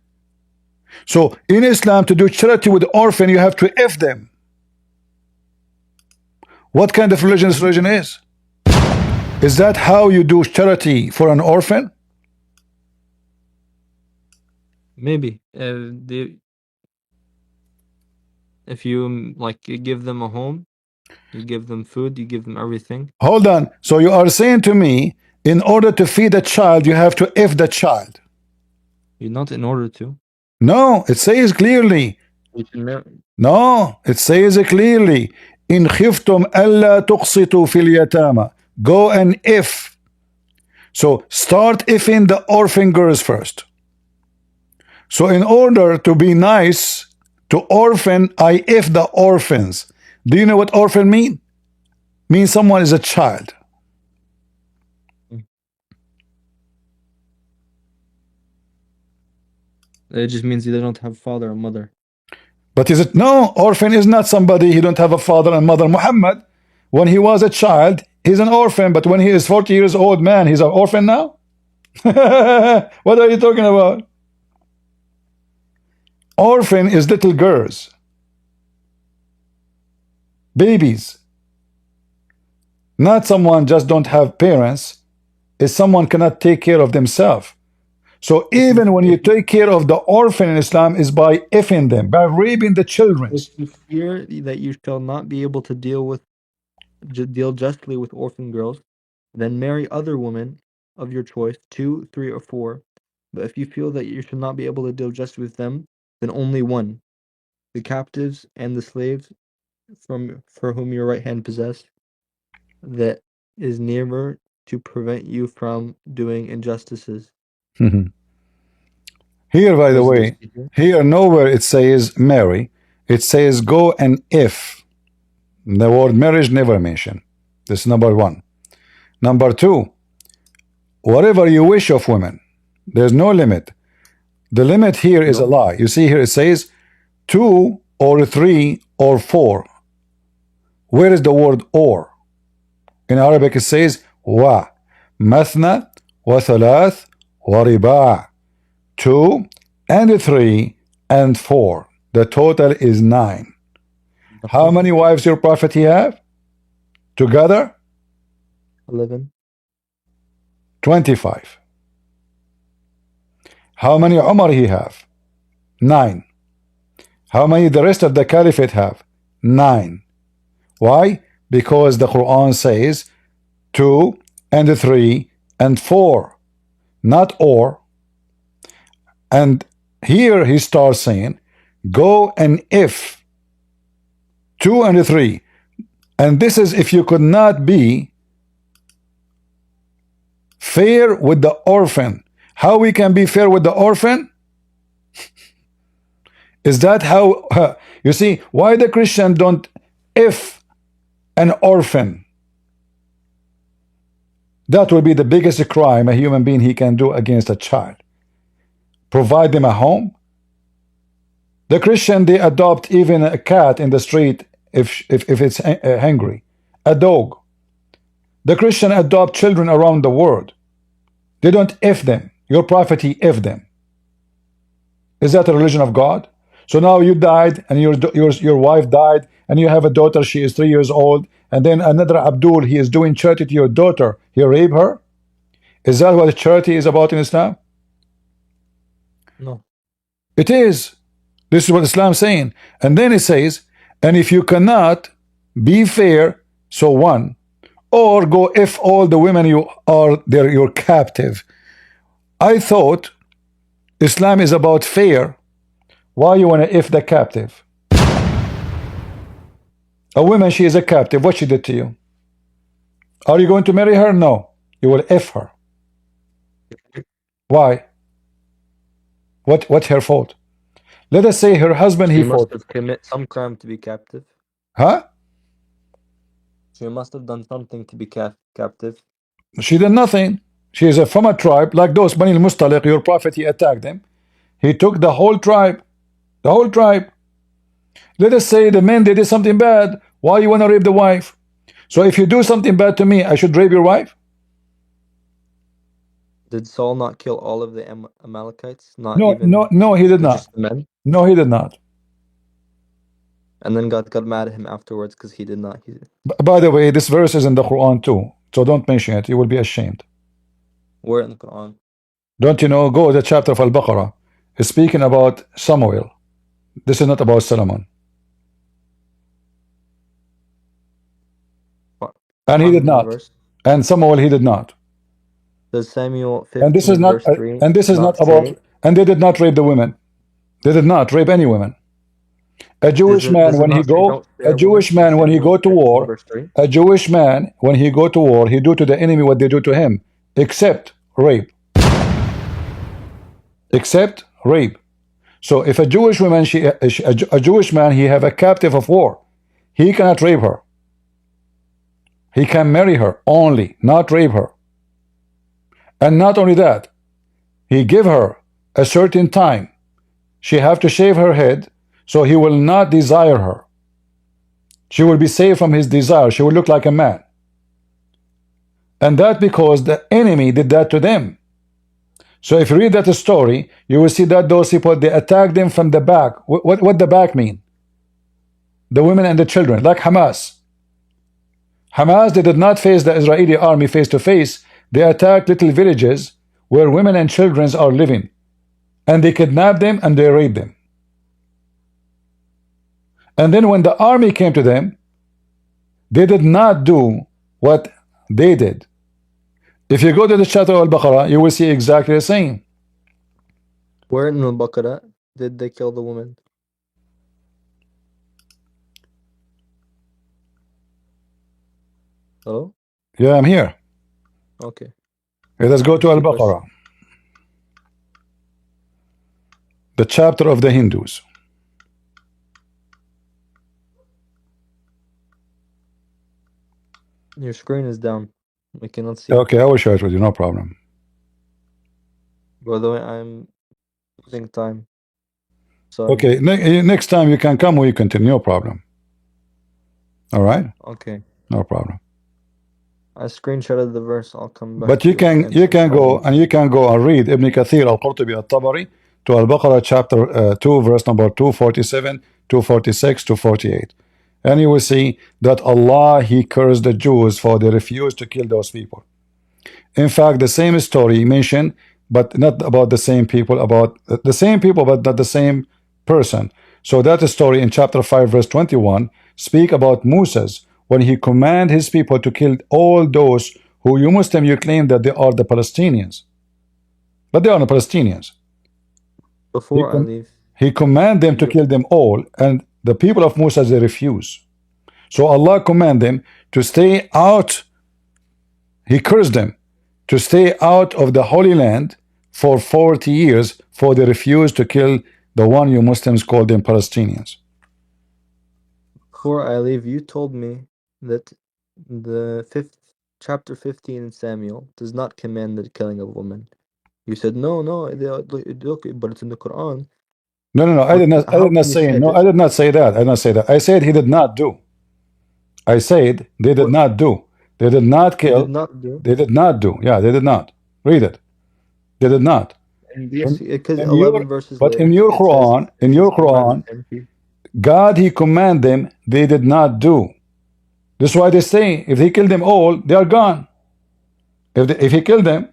So in Islam, to do charity with the orphan, you have to F them. What kind of religion this religion is? Is that how you do charity for an orphan? Maybe if you like, you give them a home, you give them food, you give them everything. Hold on. So you are saying to me, in order to feed a child, you have to F the child? You're not in order to. No, it says clearly. No, it says clearly. In khiftum alla tuqsitu fil yatama. Go and F. So start Fing the orphan girls first. So in order to be nice to orphan, I F the orphans. Do you know what orphan mean? Means someone is a child. It just means they don't have father or mother. But is it? No, orphan is not somebody he don't have a father and mother. Muhammad, when he was a child, he's an orphan, but when he is 40 years old man, he's an orphan now? What are you talking about? Orphan is little girls, babies. Not someone just don't have parents. Is someone cannot take care of themselves. So even when you take care of the orphan in Islam is by effing them, by raping the children. If you fear that you shall not be able to deal justly with orphan girls, then marry other women of your choice, 2, 3, or 4. But if you feel that you should not be able to deal justly with them, then only one: the captives and the slaves for whom your right hand possessed, that is nearer to prevent you from doing injustices. Here, by the way, here nowhere it says marry. It says go and if. The word marriage never mentioned. This is number one. Number two, whatever you wish of women, there's no limit. The limit here is a lie. You see here it says 2 or 3 or 4. Where is the word or? In Arabic it says wa, mathna wa thalath wa riba'. 2 and 3 and 4. The total is 9. How many wives your prophet he have? Together? 11. 25. How many Umar he have? 9. How many the rest of the caliphate have? 9. Why? Because the Quran says 2 and 3 and 4, not or. And here he starts saying go and if 2 and 3. And this is if you could not be fair with the orphan. How we can be fair with the orphan? Is that how you see why the Christian don't if an orphan? That would be the biggest crime a human being he can do against a child. Provide them a home. The Christian, they adopt even a cat in the street if it's hungry, a dog. The Christian adopt children around the world. They don't if them. Your prophet, he if them. Is that a religion of God? So now you died, and your wife died, and you have a daughter. She is 3 years old, and then another Abdul, he is doing charity to your daughter. He rape her. Is that what charity is about in Islam? No. It is. This is what Islam is saying. And then it says, and if you cannot be fair, so one, or go if all the women you are there, you're captive. I thought Islam is about fair. Why you want to if the captive? A woman, she is a captive. What she did to you? Are you going to marry her? No. You will if her. Why? What's her fault? Let us say her husband, She he must fought. have committed some crime to be captive. Huh? She must have done something to be captive. She did nothing. She is from a tribe like those Bani al-Mustaliq. Your prophet, he attacked them. He took the whole tribe. The whole tribe. Let us say the men, they did something bad. Why you want to rape the wife? So if you do something bad to me, I should rape your wife? Did Saul not kill all of the Amalekites? Not No, even no, he did not. just the men? No, he did not. And then God got mad at him afterwards because he did not. By the way, this verse is in the Quran too. So don't mention it. You will be ashamed. Where in the Quran? Don't you know? Go to the chapter of Al-Baqarah. It's speaking about Samuel. This is not about Solomon. What? And he did not. Verse? And Samuel, he did not. Does Samuel 15 And this is not. verse 3 And this is not say, about. And they did not rape the women. They did not rape any women. A Jewish man when he go. A Jewish man when he go to war. A Jewish man when he go to war, he do to the enemy what they do to him, except rape. Except rape. So if a Jewish woman, a Jewish man, he have a captive of war, he cannot rape her. He can marry her only, not rape her. And not only that, he give her a certain time. She have to shave her head, so he will not desire her. She will be saved from his desire. She will look like a man. And that because the enemy did that to them. So if you read that story, you will see that those people, they attacked them from the back. What the back mean? The women and the children, like Hamas. Hamas, they did not face the Israeli army face to face. They attacked little villages where women and children are living. And they kidnapped them and they raped them. And then when the army came to them, they did not do what they did. If you go to the chapter of Al-Baqarah, you will see exactly the same. Where in Al-Baqarah did they kill the woman? Hello? Yeah, I'm here. Okay. Okay, let's go to Al-Baqarah. The chapter of the Hindus. Your screen is down. We cannot see. Okay, I will share it with you, no problem. By the way, I'm losing time. Sorry. Okay, next time you can come, we continue, no problem. All right? Okay. No problem. I screenshotted the verse. I'll come back. But you can go and read Ibn Kathir al-Qurtubi al-Tabari to Al-Baqarah chapter 2 verse number 247, 246, 248. And you will see that Allah, he cursed the Jews for they refused to kill those people. In fact, the same story mentioned, but not about the same people, about the same people, but not the same person. So that story in chapter 5 verse 21 speak about Moses when he commanded his people to kill all those who you Muslim, you claim that they are the Palestinians. But they are the Palestinians. Before I leave, he commanded them to kill them all, and the people of Musa, they refuse. So Allah commanded them to stay out. He cursed them to stay out of the Holy Land for 40 years, for they refused to kill the one you Muslims call them Palestinians. Before I leave, you told me that the chapter 15 in Samuel does not command the killing of women. You said no, but it's in the Quran. No. I did not say no. I did not say that. I did not say that. I said he did not do. I said they did not do. They did not kill. They did not do. They did not do. Yeah, they did not. Read it. They did not. And yes, because In 11 verses but later, in your it says Quran, in he's your commanded Quran, them to. God, He command them, they did not do. That's why they say if He killed them all, they are gone. If He killed them,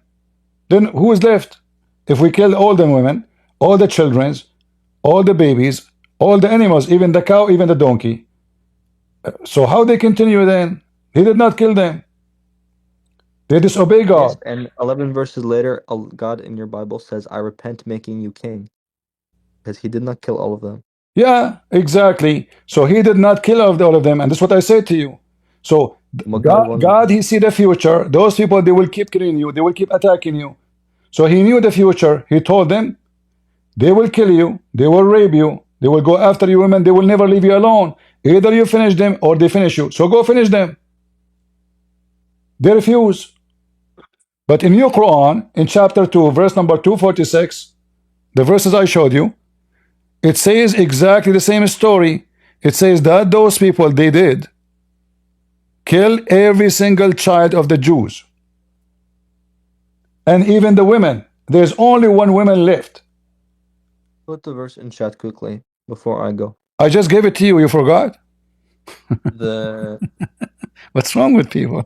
then who is left? If we kill all the women, all the children, all the babies, all the animals, even the cow, even the donkey. So how they continue then? He did not kill them. They disobey Yes, God. and 11 verses later, God in your Bible says, I repent making you king. Because he did not kill all of them. Yeah, exactly. So he did not kill all of them, and that's what I said to you. So But God wanted them. He see the future. Those people, they will keep killing you. They will keep attacking you. So he knew the future. He told them, they will kill you. They will rape you. They will go after you women. They will never leave you alone. Either you finish them or they finish you. So go finish them. They refuse. But in your Quran, in chapter 2, verse number 246, the verses I showed you, it says exactly the same story. It says that those people, they did kill every single child of the Jews. And even the women. There's only one woman left. Put the verse in chat quickly before I go. I just gave it to you. You forgot? The What's wrong with people?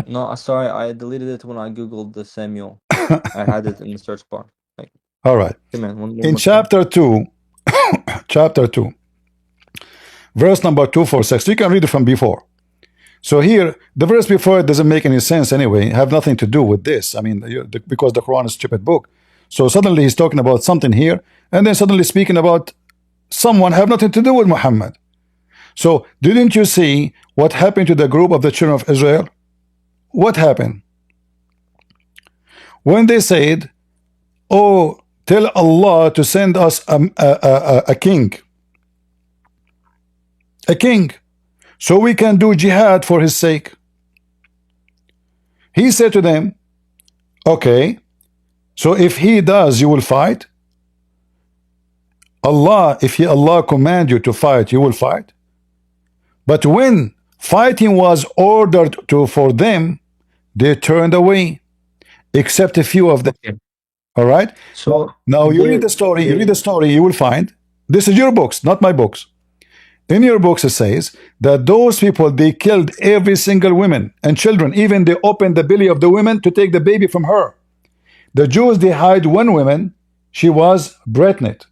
No, sorry, I deleted it when I googled the Samuel. I had it in the search bar. Like, All right. come on, one In more time. chapter 2, chapter 2, verse number 246, you can read it from before. So here, the verse before it doesn't make any sense anyway, have nothing to do with this. I mean, because the Quran is a stupid book. So suddenly he's talking about something here, and then suddenly speaking about someone have nothing to do with Muhammad. So didn't you see what happened to the group of the children of Israel? What happened? When they said, oh, tell Allah to send us a king. A king. So we can do jihad for his sake. He said to them, okay, so if he does, you will fight. If Allah command you to fight, you will fight. But when fighting was ordered for them, they turned away, except a few of them. Okay. All right. So Now you read the story. You read the story. You will find this is your books, not my books. In your books, it says that those people, they killed every single woman and children. Even they opened the belly of the woman to take the baby from her. The Jews, they hide one woman. She was pregnant,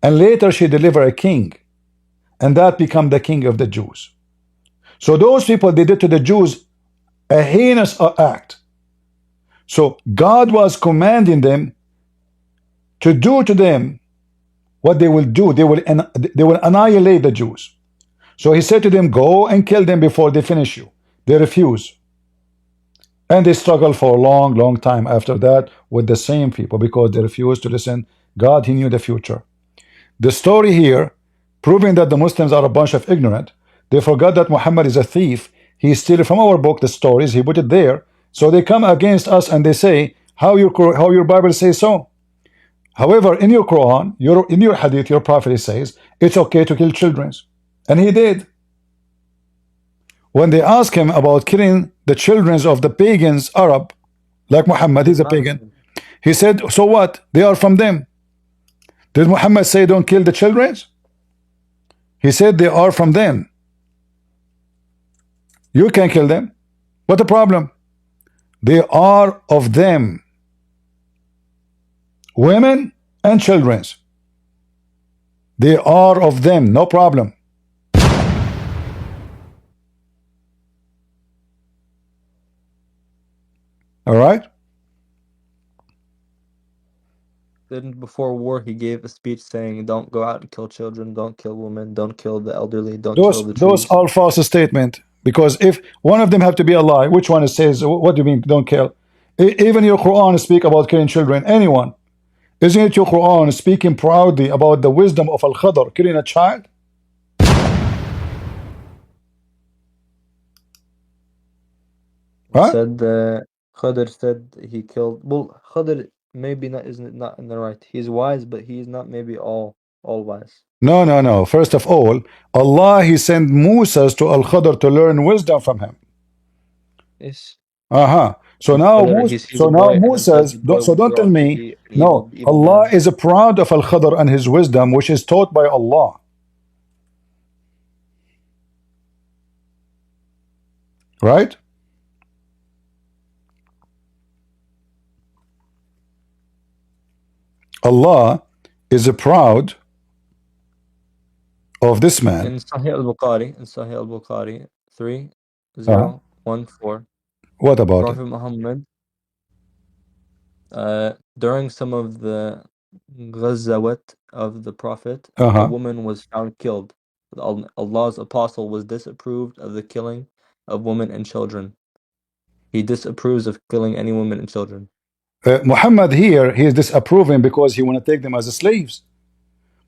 and later she delivered a king, and that became the king of the Jews. So those people, they did to the Jews a heinous act. So God was commanding them to do to them what they will do. They will annihilate the Jews. So he said to them, go and kill them before they finish you. They refuse. And they struggle for a long, long time after that with the same people because they refused to listen. God, he knew the future. The story here, proving that the Muslims are a bunch of ignorant, they forgot that Muhammad is a thief. He steals from our book the stories, he put it there. So they come against us and they say, how your Bible says so. However, in your Quran, in your hadith, your prophet says, it's okay to kill children. And he did. When they asked him about killing the children of the pagans, Arab, like Muhammad, he's a pagan. He said, so what? They are from them. Did Muhammad say don't kill the children? He said they are from them. You can kill them. What the problem? They are of them. Women and children. They are of them, no problem. All right? Then before war, he gave a speech saying, don't go out and kill children, don't kill women, don't kill the elderly, don't kill the trees. Those are false statements. Because if one of them have to be a lie, which one says, what do you mean don't kill? Even your Quran speak about killing children. Anyone. Isn't it your Quran speaking proudly about the wisdom of Al-Khadr killing a child? Right? Said Kadar said he killed. Well, Kadar maybe isn't not in the right. He's wise, but he's not maybe all wise. No. First of all, Allah, he sent Musa to Al-Khadr to learn wisdom from him. Yes. So And now, Kadar, he sees a boy and then says Moses, the boy so will don't grow tell up to me, be an no, evil Allah man. is proud of Al-Khadr and his wisdom, which is taught by Allah. Right? Allah is proud of this man. In Sahih al-Bukhari Uh, 3014, what about it? Prophet Muhammad, during some of the ghazawat of the Prophet, a woman was found killed. Allah's apostle was disapproved of the killing of women and children. He disapproves of killing any women and children. Muhammad here, he is disapproving because he want to take them as slaves.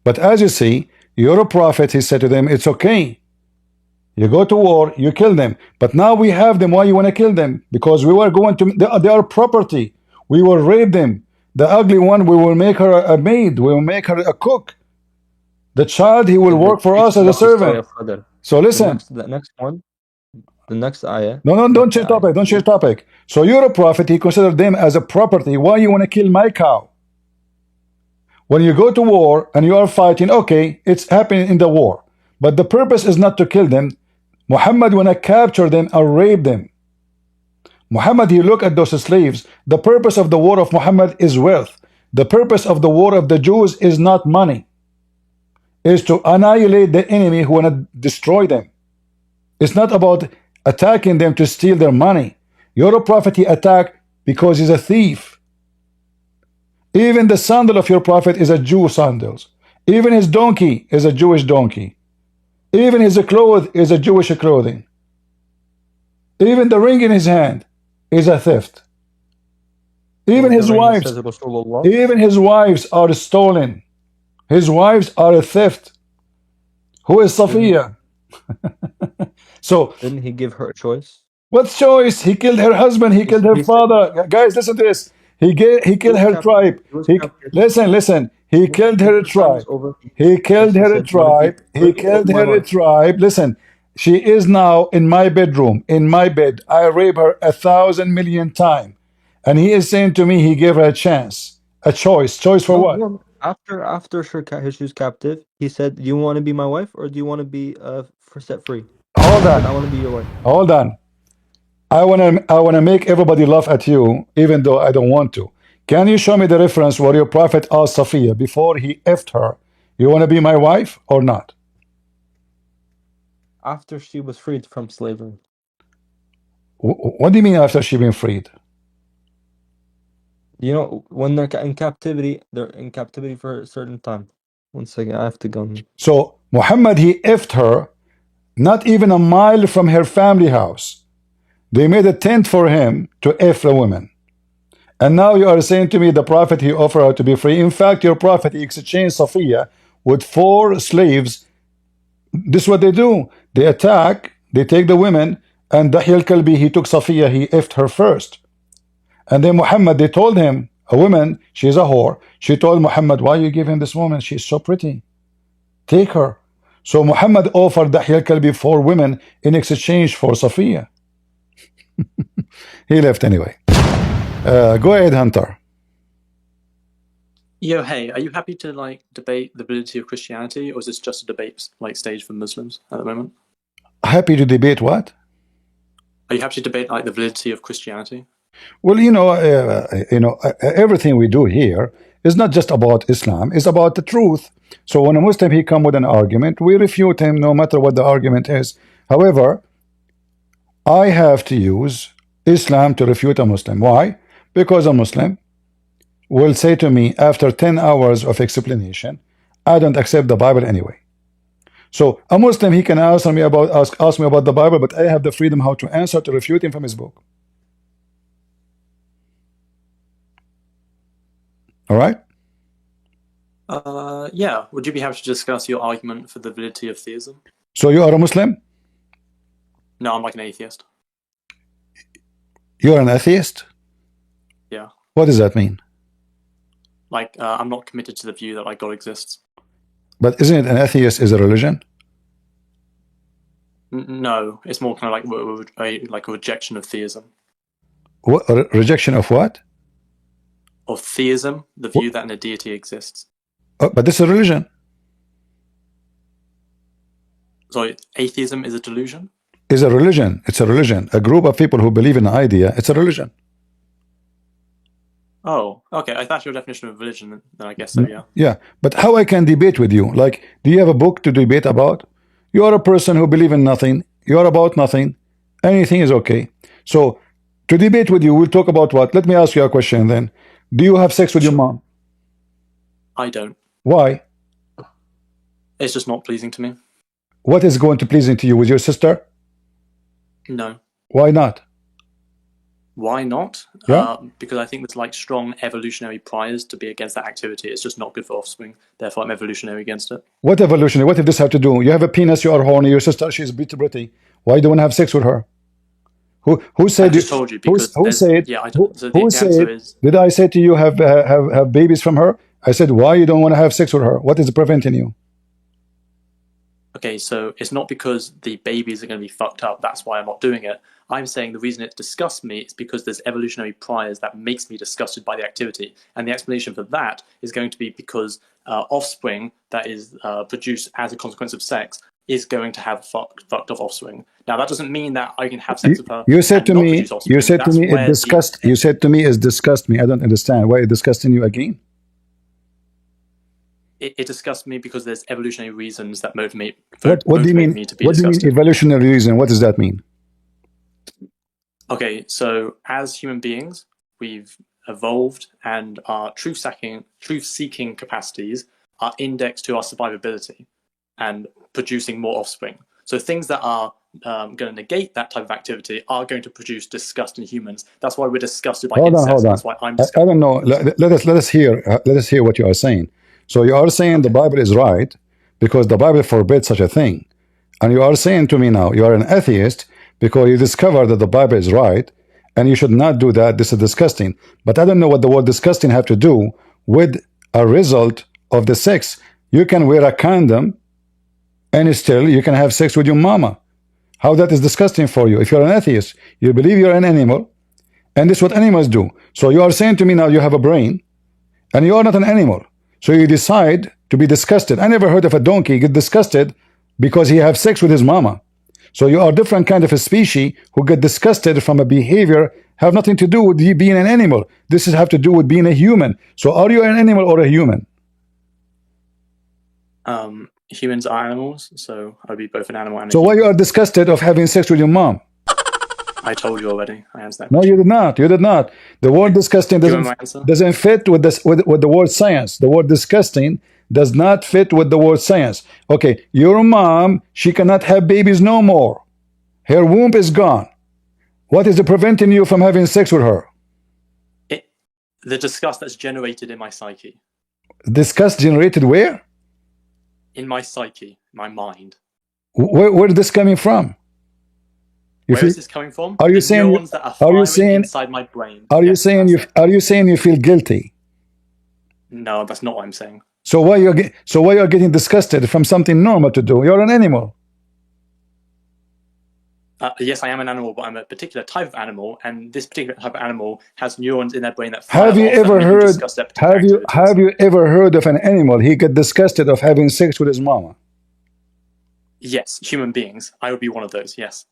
But as you see, you're a prophet, he said to them, it's okay. You go to war, you kill them. But now we have them. Why you want to kill them? Because we were going to, they are property. We will rape them. The ugly one, we will make her a maid. We will make her a cook. The child, he will And it work for speaks us as a about the story servant. of Kadar. So listen. The next one, the next ayah. No, Not don't the change ayah. topic. Don't change topic. So you're a prophet. He considered them as a property. Why you want to kill my cow? When you go to war and you are fighting, okay, it's happening in the war. But the purpose is not to kill them. Muhammad want to capture them and rape them. Muhammad, you look at those slaves. The purpose of the war of Muhammad is wealth. The purpose of the war of the Jews is not money. Is to annihilate the enemy who want to destroy them. It's not about attacking them to steal their money. You're a prophet, he attacked because he's a thief. Even the sandal of your prophet is a Jew sandals. Even his donkey is a Jewish donkey. Even his clothes is a Jewish clothing. Even the ring in his hand is a theft. Even his wives, even his wives are stolen. His wives are a theft. Who is Safiya? So didn't he give her a choice? what choice? He killed her husband. He killed her father. Guys, listen to this. He killed her tribe. Listen. He killed her tribe. He killed her tribe. He killed her tribe. Listen. She is now in my bedroom, in my bed. I rape her 1,000 million times. And he is saying to me, he gave her a chance, a choice. Choice for what? After she was captive, he said, "Do you want to be my wife, or do you want to be set free?" Hold on. I want to be your wife. Hold on. I wanna make everybody laugh at you, even though I don't want to. Can you show me the reference where your prophet asked Safiya before he effed her, you want to be my wife or not? After she was freed from slavery. What do you mean after she been freed? You know, when they're in captivity for a certain time. One second, I have to go. So Muhammad, he effed her not even a mile from her family house. They made a tent for him to eff the woman. And now you are saying to me the prophet, he offered her to be free. In fact, your prophet, he exchanged Safiya with 4 slaves. This is what they do. They attack, they take the women, and Dahi al-Kalbi, he took Safiya, he effed her first. And then Muhammad, they told him, a woman, she's a whore. She told Muhammad, why you give him this woman? She's so pretty. Take her. So Muhammad offered Dahi al-Kalbi 4 women in exchange for Safiya. He left anyway. Go ahead, Hunter. Yo, hey, are you happy to debate the validity of Christianity, or is this just a debate stage for Muslims at the moment? Happy to debate what? Are you happy to debate the validity of Christianity? Well, everything we do here is not just about Islam; it's about the truth. So when a Muslim he come with an argument, we refute him no matter what the argument is. However, I have to use Islam to refute a Muslim. Why? Because a Muslim will say to me after 10 hours of explanation, I don't accept the Bible anyway. So a Muslim, he can ask me about the Bible, but I have the freedom how to answer to refute him from his book. All right? Yeah. Would you be happy to discuss your argument for the validity of theism? So you are a Muslim? No, I'm like an atheist. You're an atheist? Yeah. What does that mean? I'm not committed to the view that God exists. But isn't it an atheist is a religion? No, it's more kind of like a rejection of theism. What, rejection of what? Of theism, the view that a deity exists. But this is a religion. Sorry, atheism is a delusion? Is a religion. It's a religion. A group of people who believe in an idea, it's a religion. Oh, okay. I thought your definition of religion, then I guess so, yeah. Yeah, but how I can debate with you? Like, do you have a book to debate about? You are a person who believe in nothing. You are about nothing. Anything is okay. So, to debate with you, we'll talk about what? Let me ask you a question then. Do you have sex with your mom? I don't. Why? It's just not pleasing to me. What is going to pleasing to you with your sister? No. Why not? Why not? Yeah. Because I think there's like strong evolutionary priors to be against that activity. It's just not good for offspring. Therefore, I'm evolutionary against it. What evolutionary? What did this have to do? You have a penis, you are horny, your sister, she's pretty. Why do you want to have sex with her? Who said? I just told you because who said? Yeah, Who said? Did I say to you have babies from her? I said why you don't want to have sex with her? What is preventing you? Okay, so it's not because the babies are going to be fucked up. That's why I'm not doing it. I'm saying the reason it disgusts me is because there's evolutionary priors that makes me disgusted by the activity. And the explanation for that is going to be because offspring that is produced as a consequence of sex is going to have fucked up offspring. Now, that doesn't mean that I can have sex with her. You said to me, it disgust. You said to me, it disgusts me. I don't understand why it disgusting you again. It disgusts me because there's evolutionary reasons that motivate what do you mean? Me to be what disgusted. Do you mean evolutionary reason? What does that mean? Okay, so as human beings, we've evolved, and our truth-seeking capacities are indexed to our survivability and producing more offspring. So things that are going to negate that type of activity are going to produce disgust in humans. That's why we're disgusted by incest. Hold on. That's why I'm disgusted. I don't know. Let us hear what you are saying. So you are saying the Bible is right because the Bible forbids such a thing, and you are saying to me now you are an atheist because you discover that the Bible is right and you should not do that. This is disgusting. But I don't know what the word disgusting have to do with a result of the sex. You can wear a condom and still you can have sex with your mama. How that is disgusting for you? If you're an atheist, you believe you're an animal, and this is what animals do. So you are saying to me now you have a brain and you are not an animal. So you decide to be disgusted. I never heard of a donkey get disgusted because he have sex with his mama. So you are different kind of a species who get disgusted from a behavior have nothing to do with you being an animal. This is have to do with being a human. So are you an animal or a human? Humans are animals, so I'd be both an animal and a So human. why you are disgusted of having sex with your mom? I told you already. I answered that. No, you did not. You did not. The word disgusting doesn't fit with this with the word science. The word disgusting does not fit with the word science. Okay, your mom, she cannot have babies no more. Her womb is gone. What is preventing you from having sex with her? The disgust that's generated in my psyche. Disgust generated where? In my psyche, my mind. Where is this coming from? Where is this coming from? Are you the saying? Neurons that are firing inside my brain. Are you saying you feel guilty? No, that's not what I'm saying. So why you're getting disgusted from something normal to do? You're an animal. Yes, I am an animal, but I'm a particular type of animal, and this particular type of animal has neurons in their brain that fire. Have you ever heard of an animal he get disgusted of having sex with his mama? Yes, human beings. I would be one of those, yes.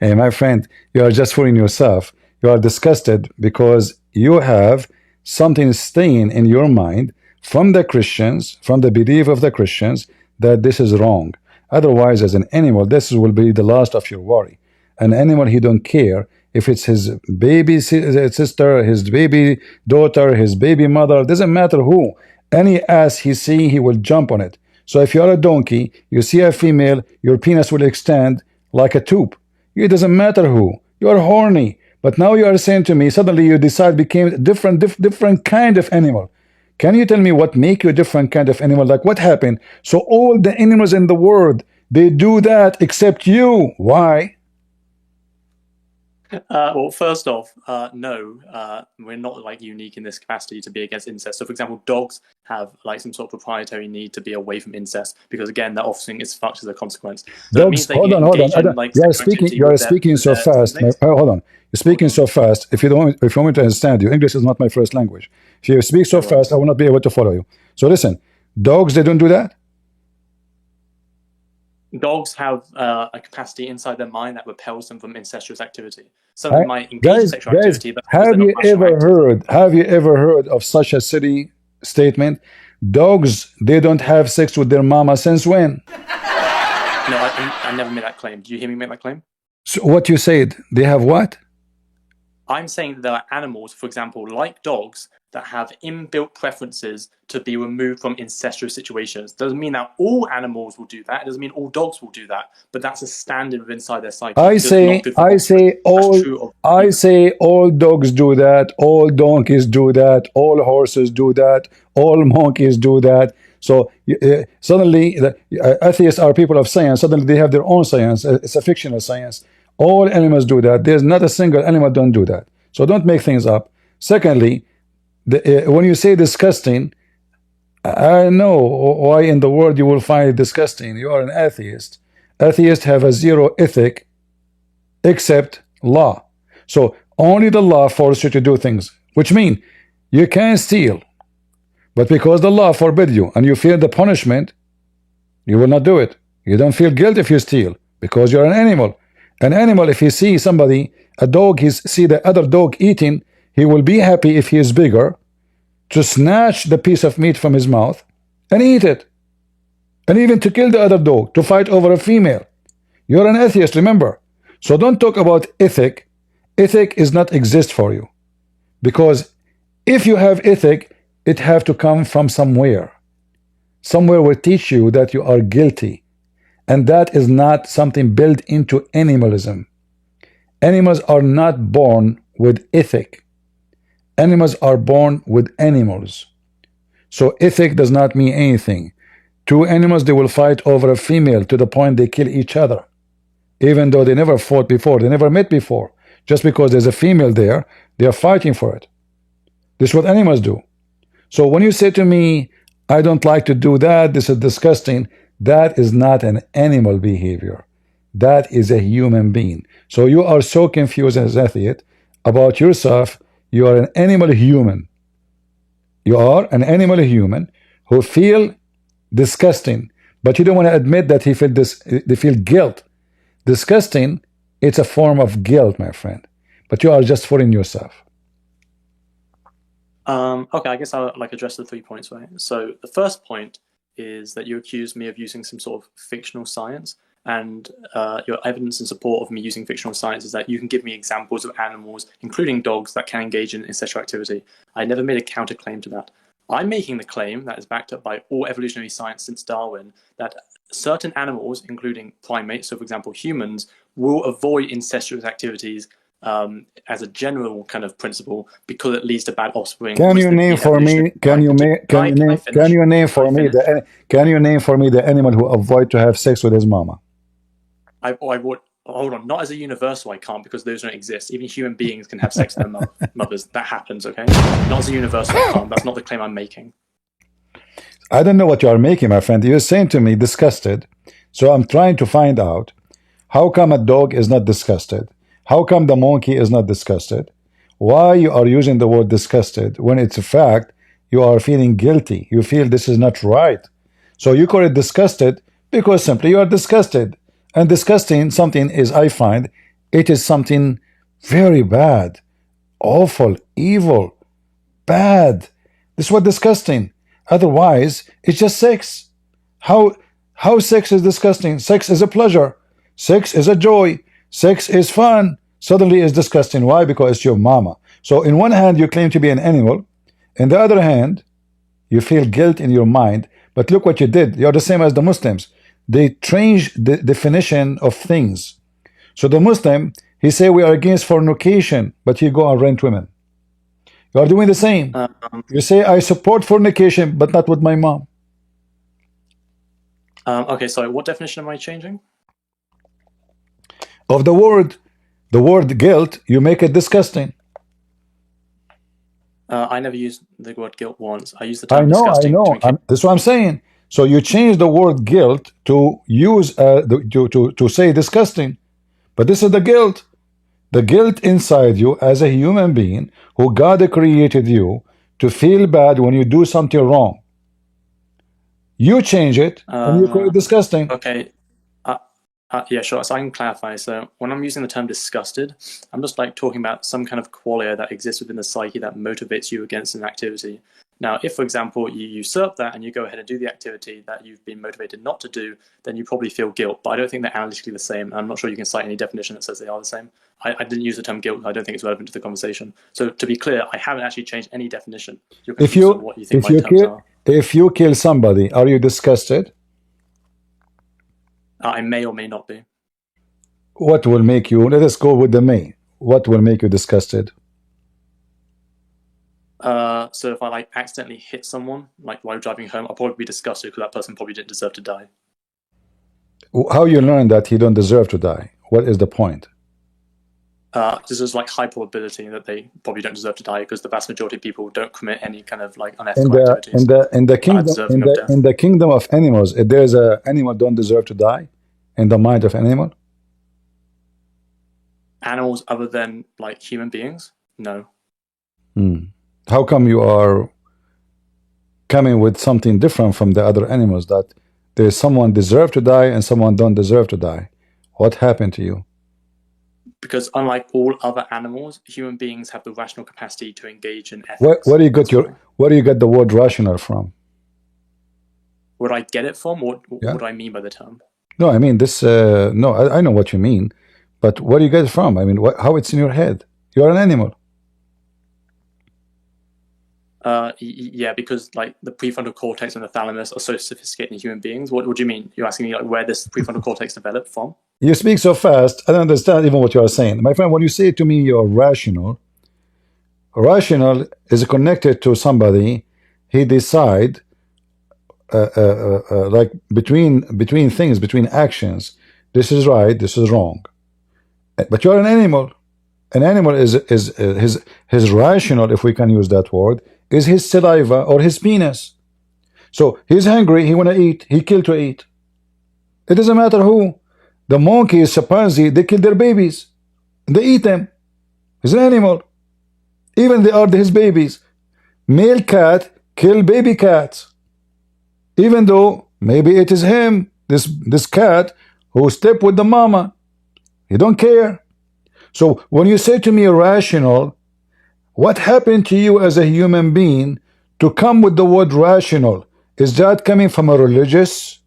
Hey, my friend, you are just fooling yourself. You are disgusted because you have something staying in your mind from the Christians, from the belief of the Christians, that this is wrong. Otherwise, as an animal, this will be the last of your worry. An animal, he don't care if it's his baby sister, his baby daughter, his baby mother, doesn't matter who. Any ass he see, he will jump on it. So if you are a donkey, you see a female, your penis will extend like a tube. It doesn't matter who. You are horny. But now you are saying to me, suddenly you decide became a different kind of animal. Can you tell me what make you a different kind of animal? Like what happened? So all the animals in the world, they do that except you. Why? Well, first off, no, we're not like unique in this capacity to be against incest. So, for example, dogs have like some sort of proprietary need to be away from incest because, again, their offspring is fucked as a consequence. So it Dogs, means they can hold on. engage in like You are sexual speaking, activity with so their fast. siblings. Hold on. You're Hold speaking on, so fast. If you want me to understand you, English is not my first language. If you speak so no fast, worries. I will not be able to follow you. So listen, dogs, they don't do that. Dogs have a capacity inside their mind that repels them from incestuous activity. So they might engage in sexual Guys, activity, but because they're not rational actors. have you ever heard of such a silly statement? Dogs, they don't have sex with their mama since when? No, I never made that claim. Do you hear me make that claim? So what you said, they have what? I'm saying that there are animals, for example, like dogs, that have inbuilt preferences to be removed from incestuous situations. Doesn't mean that all animals will do that. It doesn't mean all dogs will do that. But that's a standard inside their psyche because it's not good for offspring. That's true of I humans. say all dogs do that, all donkeys do that, all horses do that, all monkeys do that. So suddenly, atheists are people of science. Suddenly, they have their own science. It's a fictional science. All animals do that. There's not a single animal don't do that. So don't make things up. Secondly, when you say disgusting, I know why in the world you will find it disgusting. You are an atheist. Atheists have a zero ethic except law. So only the law forces you to do things, which means you can steal, but because the law forbid you and you fear the punishment, you will not do it. You don't feel guilt if you steal because you're an animal. An animal, if he sees somebody, a dog, he see the other dog eating, he will be happy if he is bigger to snatch the piece of meat from his mouth and eat it, and even to kill the other dog, to fight over a female. You're an atheist, remember. So don't talk about ethic. Ethic is not exist for you, because if you have ethic, it have to come from somewhere. Somewhere will teach you that you are guilty, and that is not something built into animalism. Animals are not born with ethic. Animals are born with animals. So ethic does not mean anything. Two animals, they will fight over a female to the point they kill each other, even though they never fought before, they never met before. Just because there's a female there, they are fighting for it. This is what animals do. So when you say to me, I don't like to do that, this is disgusting, that is not an animal behavior. That is a human being. So you are so confused as an atheist about yourself. You are an animal human. You are an animal human who feel disgusting, but you don't want to admit that they feel guilt. Disgusting, it's a form of guilt, my friend, but you are just fooling yourself. Okay, I guess I'll like address the 3 points, right? So the first point is that you accused me of using some sort of fictional science, and your evidence in support of me using fictional science is that you can give me examples of animals, including dogs, that can engage in sexual activity. I never made a counterclaim to that. I'm making the claim that is backed up by all evolutionary science since Darwin that certain animals, including primates, so for example humans, will avoid incestuous activities as a general kind of principle because it leads to bad offspring. Can you name for me? Can you name for me the animal who avoid to have sex with his mama? I would hold on, not as a universal. I can't because those don't exist. Even human beings can have sex with their mothers. That happens. Okay, not as a universal. I can't. That's not the claim I'm making. I don't know what you are making, my friend. You're saying to me disgusted, so I'm trying to find out how come a dog is not disgusted. How come the monkey is not disgusted? Why you are using the word disgusted when it's a fact you are feeling guilty? You feel this is not right. So you call it disgusted because simply you are disgusted. And disgusting something is, I find, it is something very bad, awful, evil, bad. This is what disgusting. Otherwise, it's just sex. How sex is disgusting? Sex is a pleasure. Sex is a joy. Sex is fun. Suddenly it's disgusting. Why? Because it's your mama. So in one hand you claim to be an animal, in the other hand you feel guilt in your mind. But look what you did. You're the same as the Muslims. They changed the definition of things. So the Muslim, he say we are against fornication, but he go and rent women. You are doing the same. You say I support fornication, but not with my mom. Okay, sorry, what definition am I changing? Of the word The word guilt, you make it disgusting. I never used the word guilt once. I used the I term know, disgusting to include. that's what I'm saying. So you change the word guilt to use to say disgusting, but this is the guilt. The guilt inside you as a human being who God created you to feel bad when you do something wrong. You change it and you call it disgusting. Okay. Yeah, sure. So I can clarify. So when I'm using the term disgusted, I'm just like talking about some kind of qualia that exists within the psyche that motivates you against an activity. Now, if, for example, you usurp that and you go ahead and do the activity that you've been motivated not to do, then you probably feel guilt. But I don't think they're analytically the same. I'm not sure you can cite any definition that says they are the same. I didn't use the term guilt. I don't think it's relevant to the conversation. So to be clear, I haven't actually changed any definition. You're confused on what you think my terms are. If you kill somebody, are you disgusted? I may or may not be. What will make you, let us go with the may. What will make you disgusted? So if I like accidentally hit someone, like while driving home, I'll probably be disgusted because that person probably didn't deserve to die. How you learn that he don't deserve to die? What is the point? This is like high probability that they probably don't deserve to die because the vast majority of people don't commit any kind of like unethical activities. In the kingdom of animals, if there's a animal don't deserve to die, in the mind of animal. Animals other than like human beings, no. How come you are coming with something different from the other animals, that there's someone deserve to die and someone don't deserve to die? What happened to you? Because unlike all other animals, human beings have the rational capacity to engage in ethics. Where do you get the word rational from? Where do I get it from? What do I mean by the term? No, I mean this. No, I know what you mean, but where do you get it from? I mean, how it's in your head? You're an animal. Yeah, because like the prefrontal cortex and the thalamus are so sophisticated in human beings. What do you mean? You're asking me like where this prefrontal cortex developed from? You speak so fast, I don't understand even what you are saying. My friend, when you say to me you're rational, rational is connected to somebody, he decide like between things, between actions. This is right, this is wrong. But you're an animal. An animal is his rational, if we can use that word, is his saliva or his penis. So he's hungry, he want to eat, he kill to eat. It doesn't matter who. The monkeys, chimpanzee, they kill their babies. They eat them. He's an animal. Even they are his babies. Male cat kill baby cats. Even though maybe it is him, this cat, who step with the mama. He don't care. So when you say to me rational, what happened to you as a human being to come with the word rational? Is that coming from a religious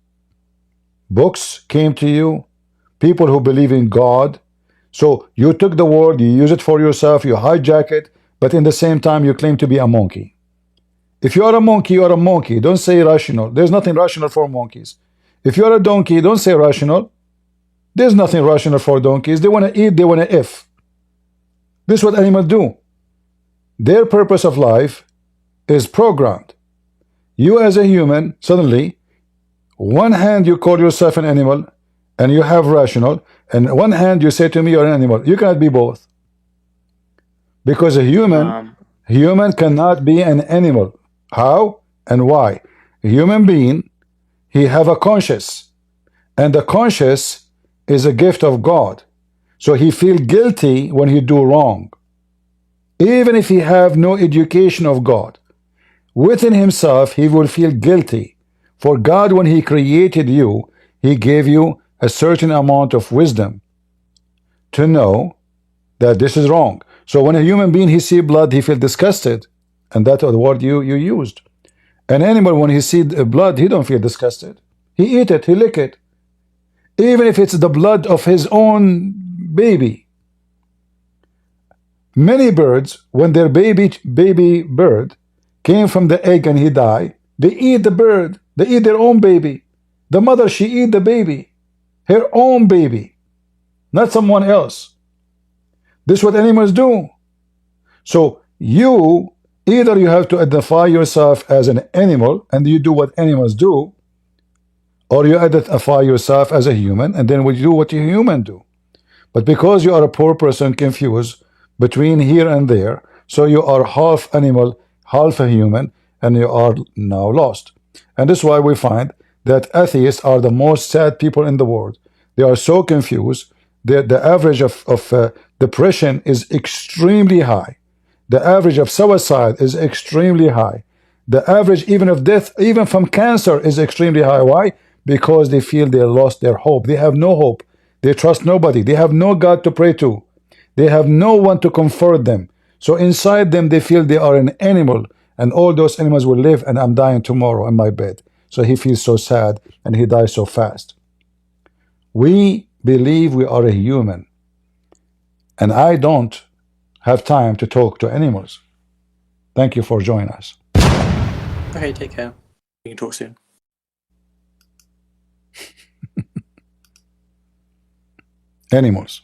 books came to you? People who believe in God? So you took the word, you use it for yourself, you hijack it, but in the same time you claim to be a monkey. If you are a monkey, you are a monkey. Don't say rational. There's nothing rational for monkeys. If you are a donkey, don't say rational. There's nothing rational for donkeys. They want to eat, they want to if. This is what animals do. Their purpose of life is programmed. You as a human, suddenly, one hand you call yourself an animal and you have rational, and one hand you say to me you're an animal. You cannot be both. Because a human cannot be an animal. How and why? A human being, he have a conscience, and the conscience is a gift of God. So he feel guilty when he do wrong. Even if he have no education of God, within himself he will feel guilty. For God, when he created you, he gave you a certain amount of wisdom to know that this is wrong. So when a human being, he see blood, he feel disgusted. And that's the word you used. An animal, when he see blood, he don't feel disgusted. He eat it, he lick it. Even if it's the blood of his own baby. Many birds, when their baby bird came from the egg and he died, they eat the bird. They eat their own baby. The mother, she eat the baby. Her own baby. Not someone else. This is what animals do. So you, either you have to identify yourself as an animal and you do what animals do, or you identify yourself as a human and then you do what a human do. But because you are a poor person confused between here and there, so you are half animal, half a human, and you are now lost. And this is why we find that atheists are the most sad people in the world. They are so confused that the average of depression is extremely high. The average of suicide is extremely high. The average even of death, even from cancer, is extremely high. Why? Because they feel they lost their hope. They have no hope. They trust nobody. They have no God to pray to. They have no one to comfort them. So inside them, they feel they are an animal, and all those animals will live, and I'm dying tomorrow in my bed. So he feels so sad, and he dies so fast. We believe we are a human, and I don't have time to talk to animals. Thank you for joining us. Okay, take care. We can talk soon. Animals.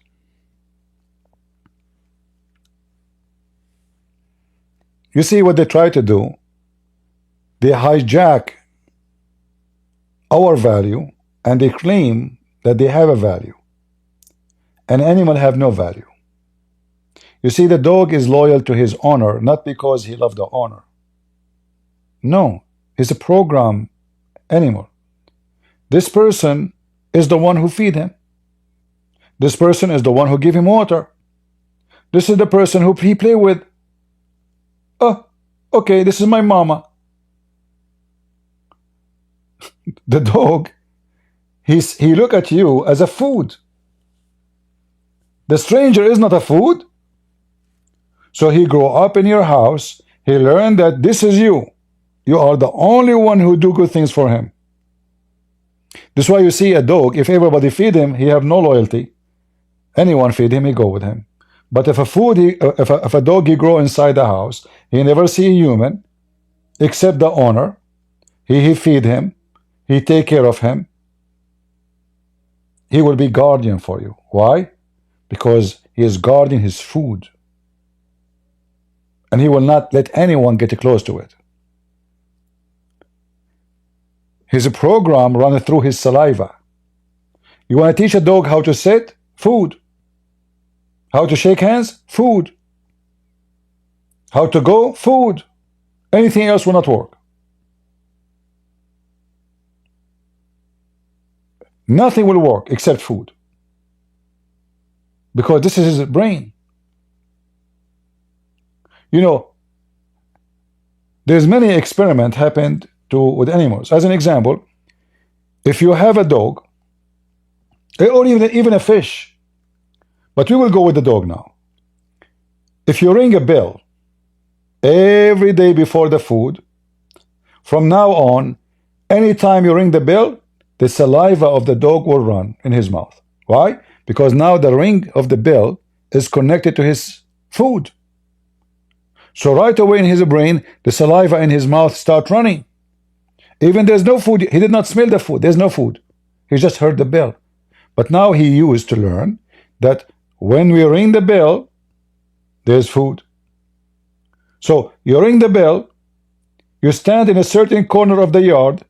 You see what they try to do? They hijack our value and they claim that they have a value. An animal have no value. You see, the dog is loyal to his owner not because he loved the owner. No, he's a program animal. This person is the one who feed him. This person is the one who give him water. This is the person who he play with. Oh, okay, this is my mama. The dog, he look at you as a food. The stranger is not a food. So he grow up in your house. He learned that this is you. You are the only one who do good things for him. This is why you see a dog, if everybody feed him, he have no loyalty. Anyone feed him, he go with him. But if a dog he grow inside the house, he never see a human except the owner. He feed him. He take care of him. He will be guardian for you. Why? Because he is guarding his food. And he will not let anyone get close to it. His program runs through his saliva. You want to teach a dog how to sit? Food. How to shake hands? Food. How to go? Food. Anything else will not work. Nothing will work except food. Because this is his brain. You know, there's many experiments happened with animals. As an example, if you have a dog, or even a fish, but we will go with the dog now. If you ring a bell every day before the food, from now on, anytime you ring the bell, the saliva of the dog will run in his mouth. Why? Because now the ring of the bell is connected to his food. So right away in his brain, the saliva in his mouth start running. Even there's no food. He did not smell the food. There's no food. He just heard the bell. But now he used to learn that when we ring the bell, there's food. So you ring the bell, you stand in a certain corner of the yard,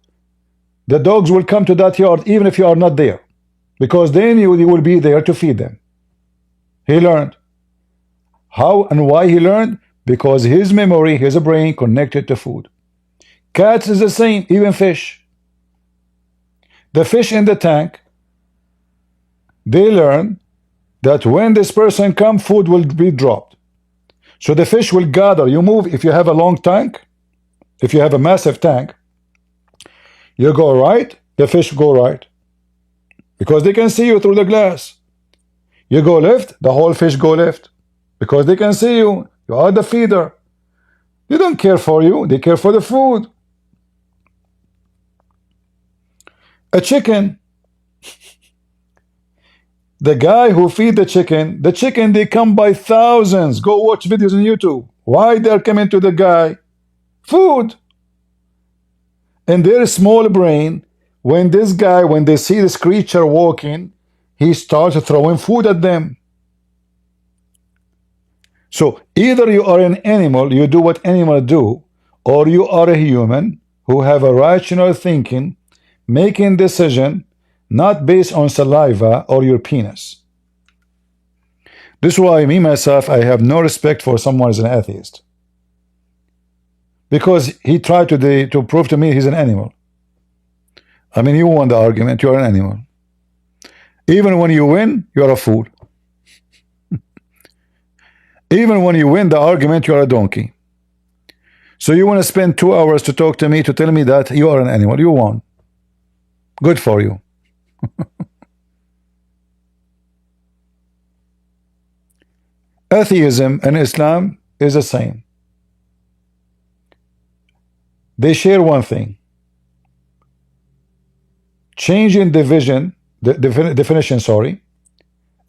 the dogs will come to that yard even if you are not there, because then you will be there to feed them. He learned. How and why he learned? Because his memory, his brain connected to food. Cats is the same, even fish. The fish in the tank, they learn that when this person comes, food will be dropped. So the fish will gather. You move, if you have a long tank, if you have a massive tank, you go right, the fish go right. Because they can see you through the glass. You go left, the whole fish go left. Because they can see you. You are the feeder. They don't care for you, they care for the food. A chicken, the guy who feed the chicken, they come by thousands. Go watch videos on YouTube. Why they're coming to the guy? Food. In their small brain, when they see this creature walking, he starts throwing food at them. So either you are an animal, you do what animals do, or you are a human who have a rational thinking, making decision not based on saliva or your penis. This is why me, myself, I have no respect for someone who's an atheist. Because he tried to prove to me he's an animal. I mean, you won the argument, you're an animal. Even when you win, you're a fool. Even when you win the argument, you're a donkey. So you want to spend 2 hours to talk to me, to tell me that you are an animal. You won. Good for you. Atheism and Islam is the same. They share one thing. Changing division, definition, sorry,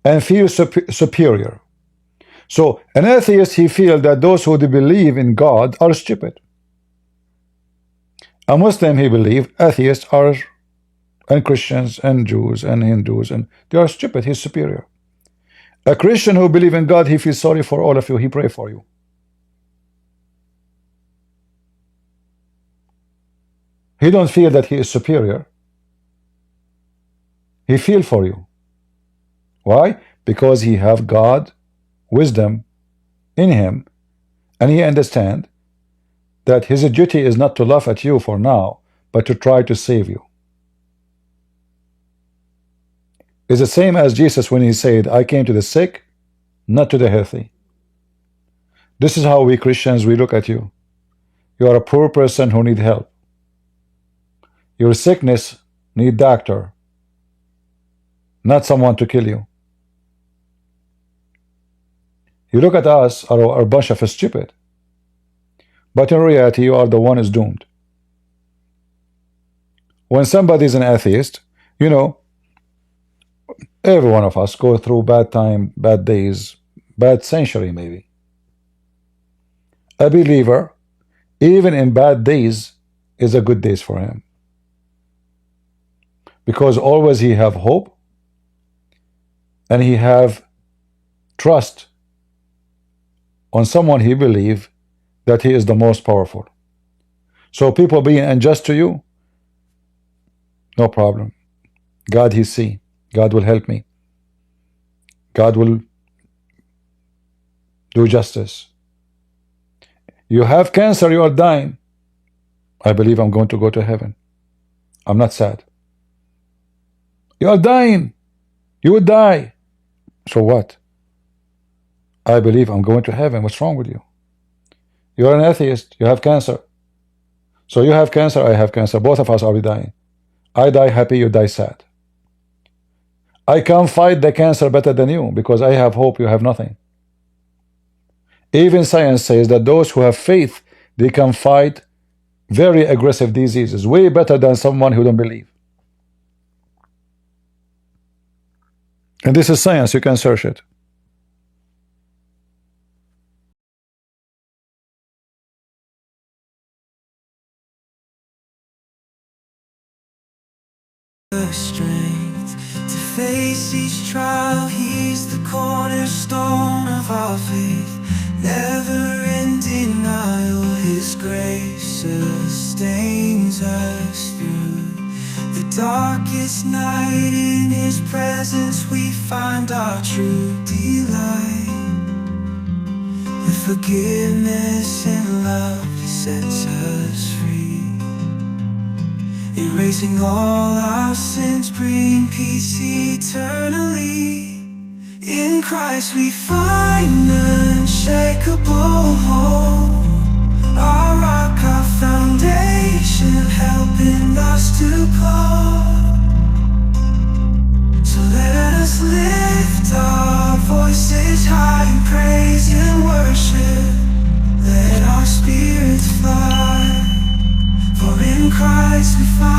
and feel superior. So an atheist, he feels that those who believe in God are stupid. A Muslim, he believes atheists are, and Christians and Jews and Hindus, and they are stupid. He's superior. A Christian who believes in God, he feels sorry for all of you. He prays for you. He don't feel that he is superior. He feels for you. Why? Because he have God wisdom in him, and he understand that his duty is not to laugh at you for now, but to try to save you. It's the same as Jesus when he said, I came to the sick, not to the healthy. This is how we Christians, we look at you. You are a poor person who need help. Your sickness need doctor, not someone to kill you. You look at us, are a bunch of stupid. But in reality, you are the one who's doomed. When somebody is an atheist, you know, every one of us go through bad time, bad days, bad century maybe. A believer, even in bad days, is a good days for him. Because always he have hope, and he have trust on someone he believe that he is the most powerful. So people being unjust to you, no problem. God he see. God will help me. God will do justice. You have cancer, you are dying. I believe I'm going to go to heaven. I'm not sad. You are dying. You will die. So what? I believe I'm going to heaven. What's wrong with you? You are an atheist. You have cancer. So you have cancer, I have cancer. Both of us are dying. I die happy, you die sad. I can fight the cancer better than you because I have hope, you have nothing. Even science says that those who have faith, they can fight very aggressive diseases way better than someone who don't believe. And this is science, you can search it. Strength to face each trial, he's the cornerstone of our faith. Never in denial, his grace sustains us through the darkest night. In his presence we find our true delight. With forgiveness and love, he sets us free. Erasing all our sins, bring peace eternally. In Christ we find unshakable hope. Our rock, our foundation, helping us to go. So let us lift our voices high in praise and worship. Let our spirits fly. For in Christ we find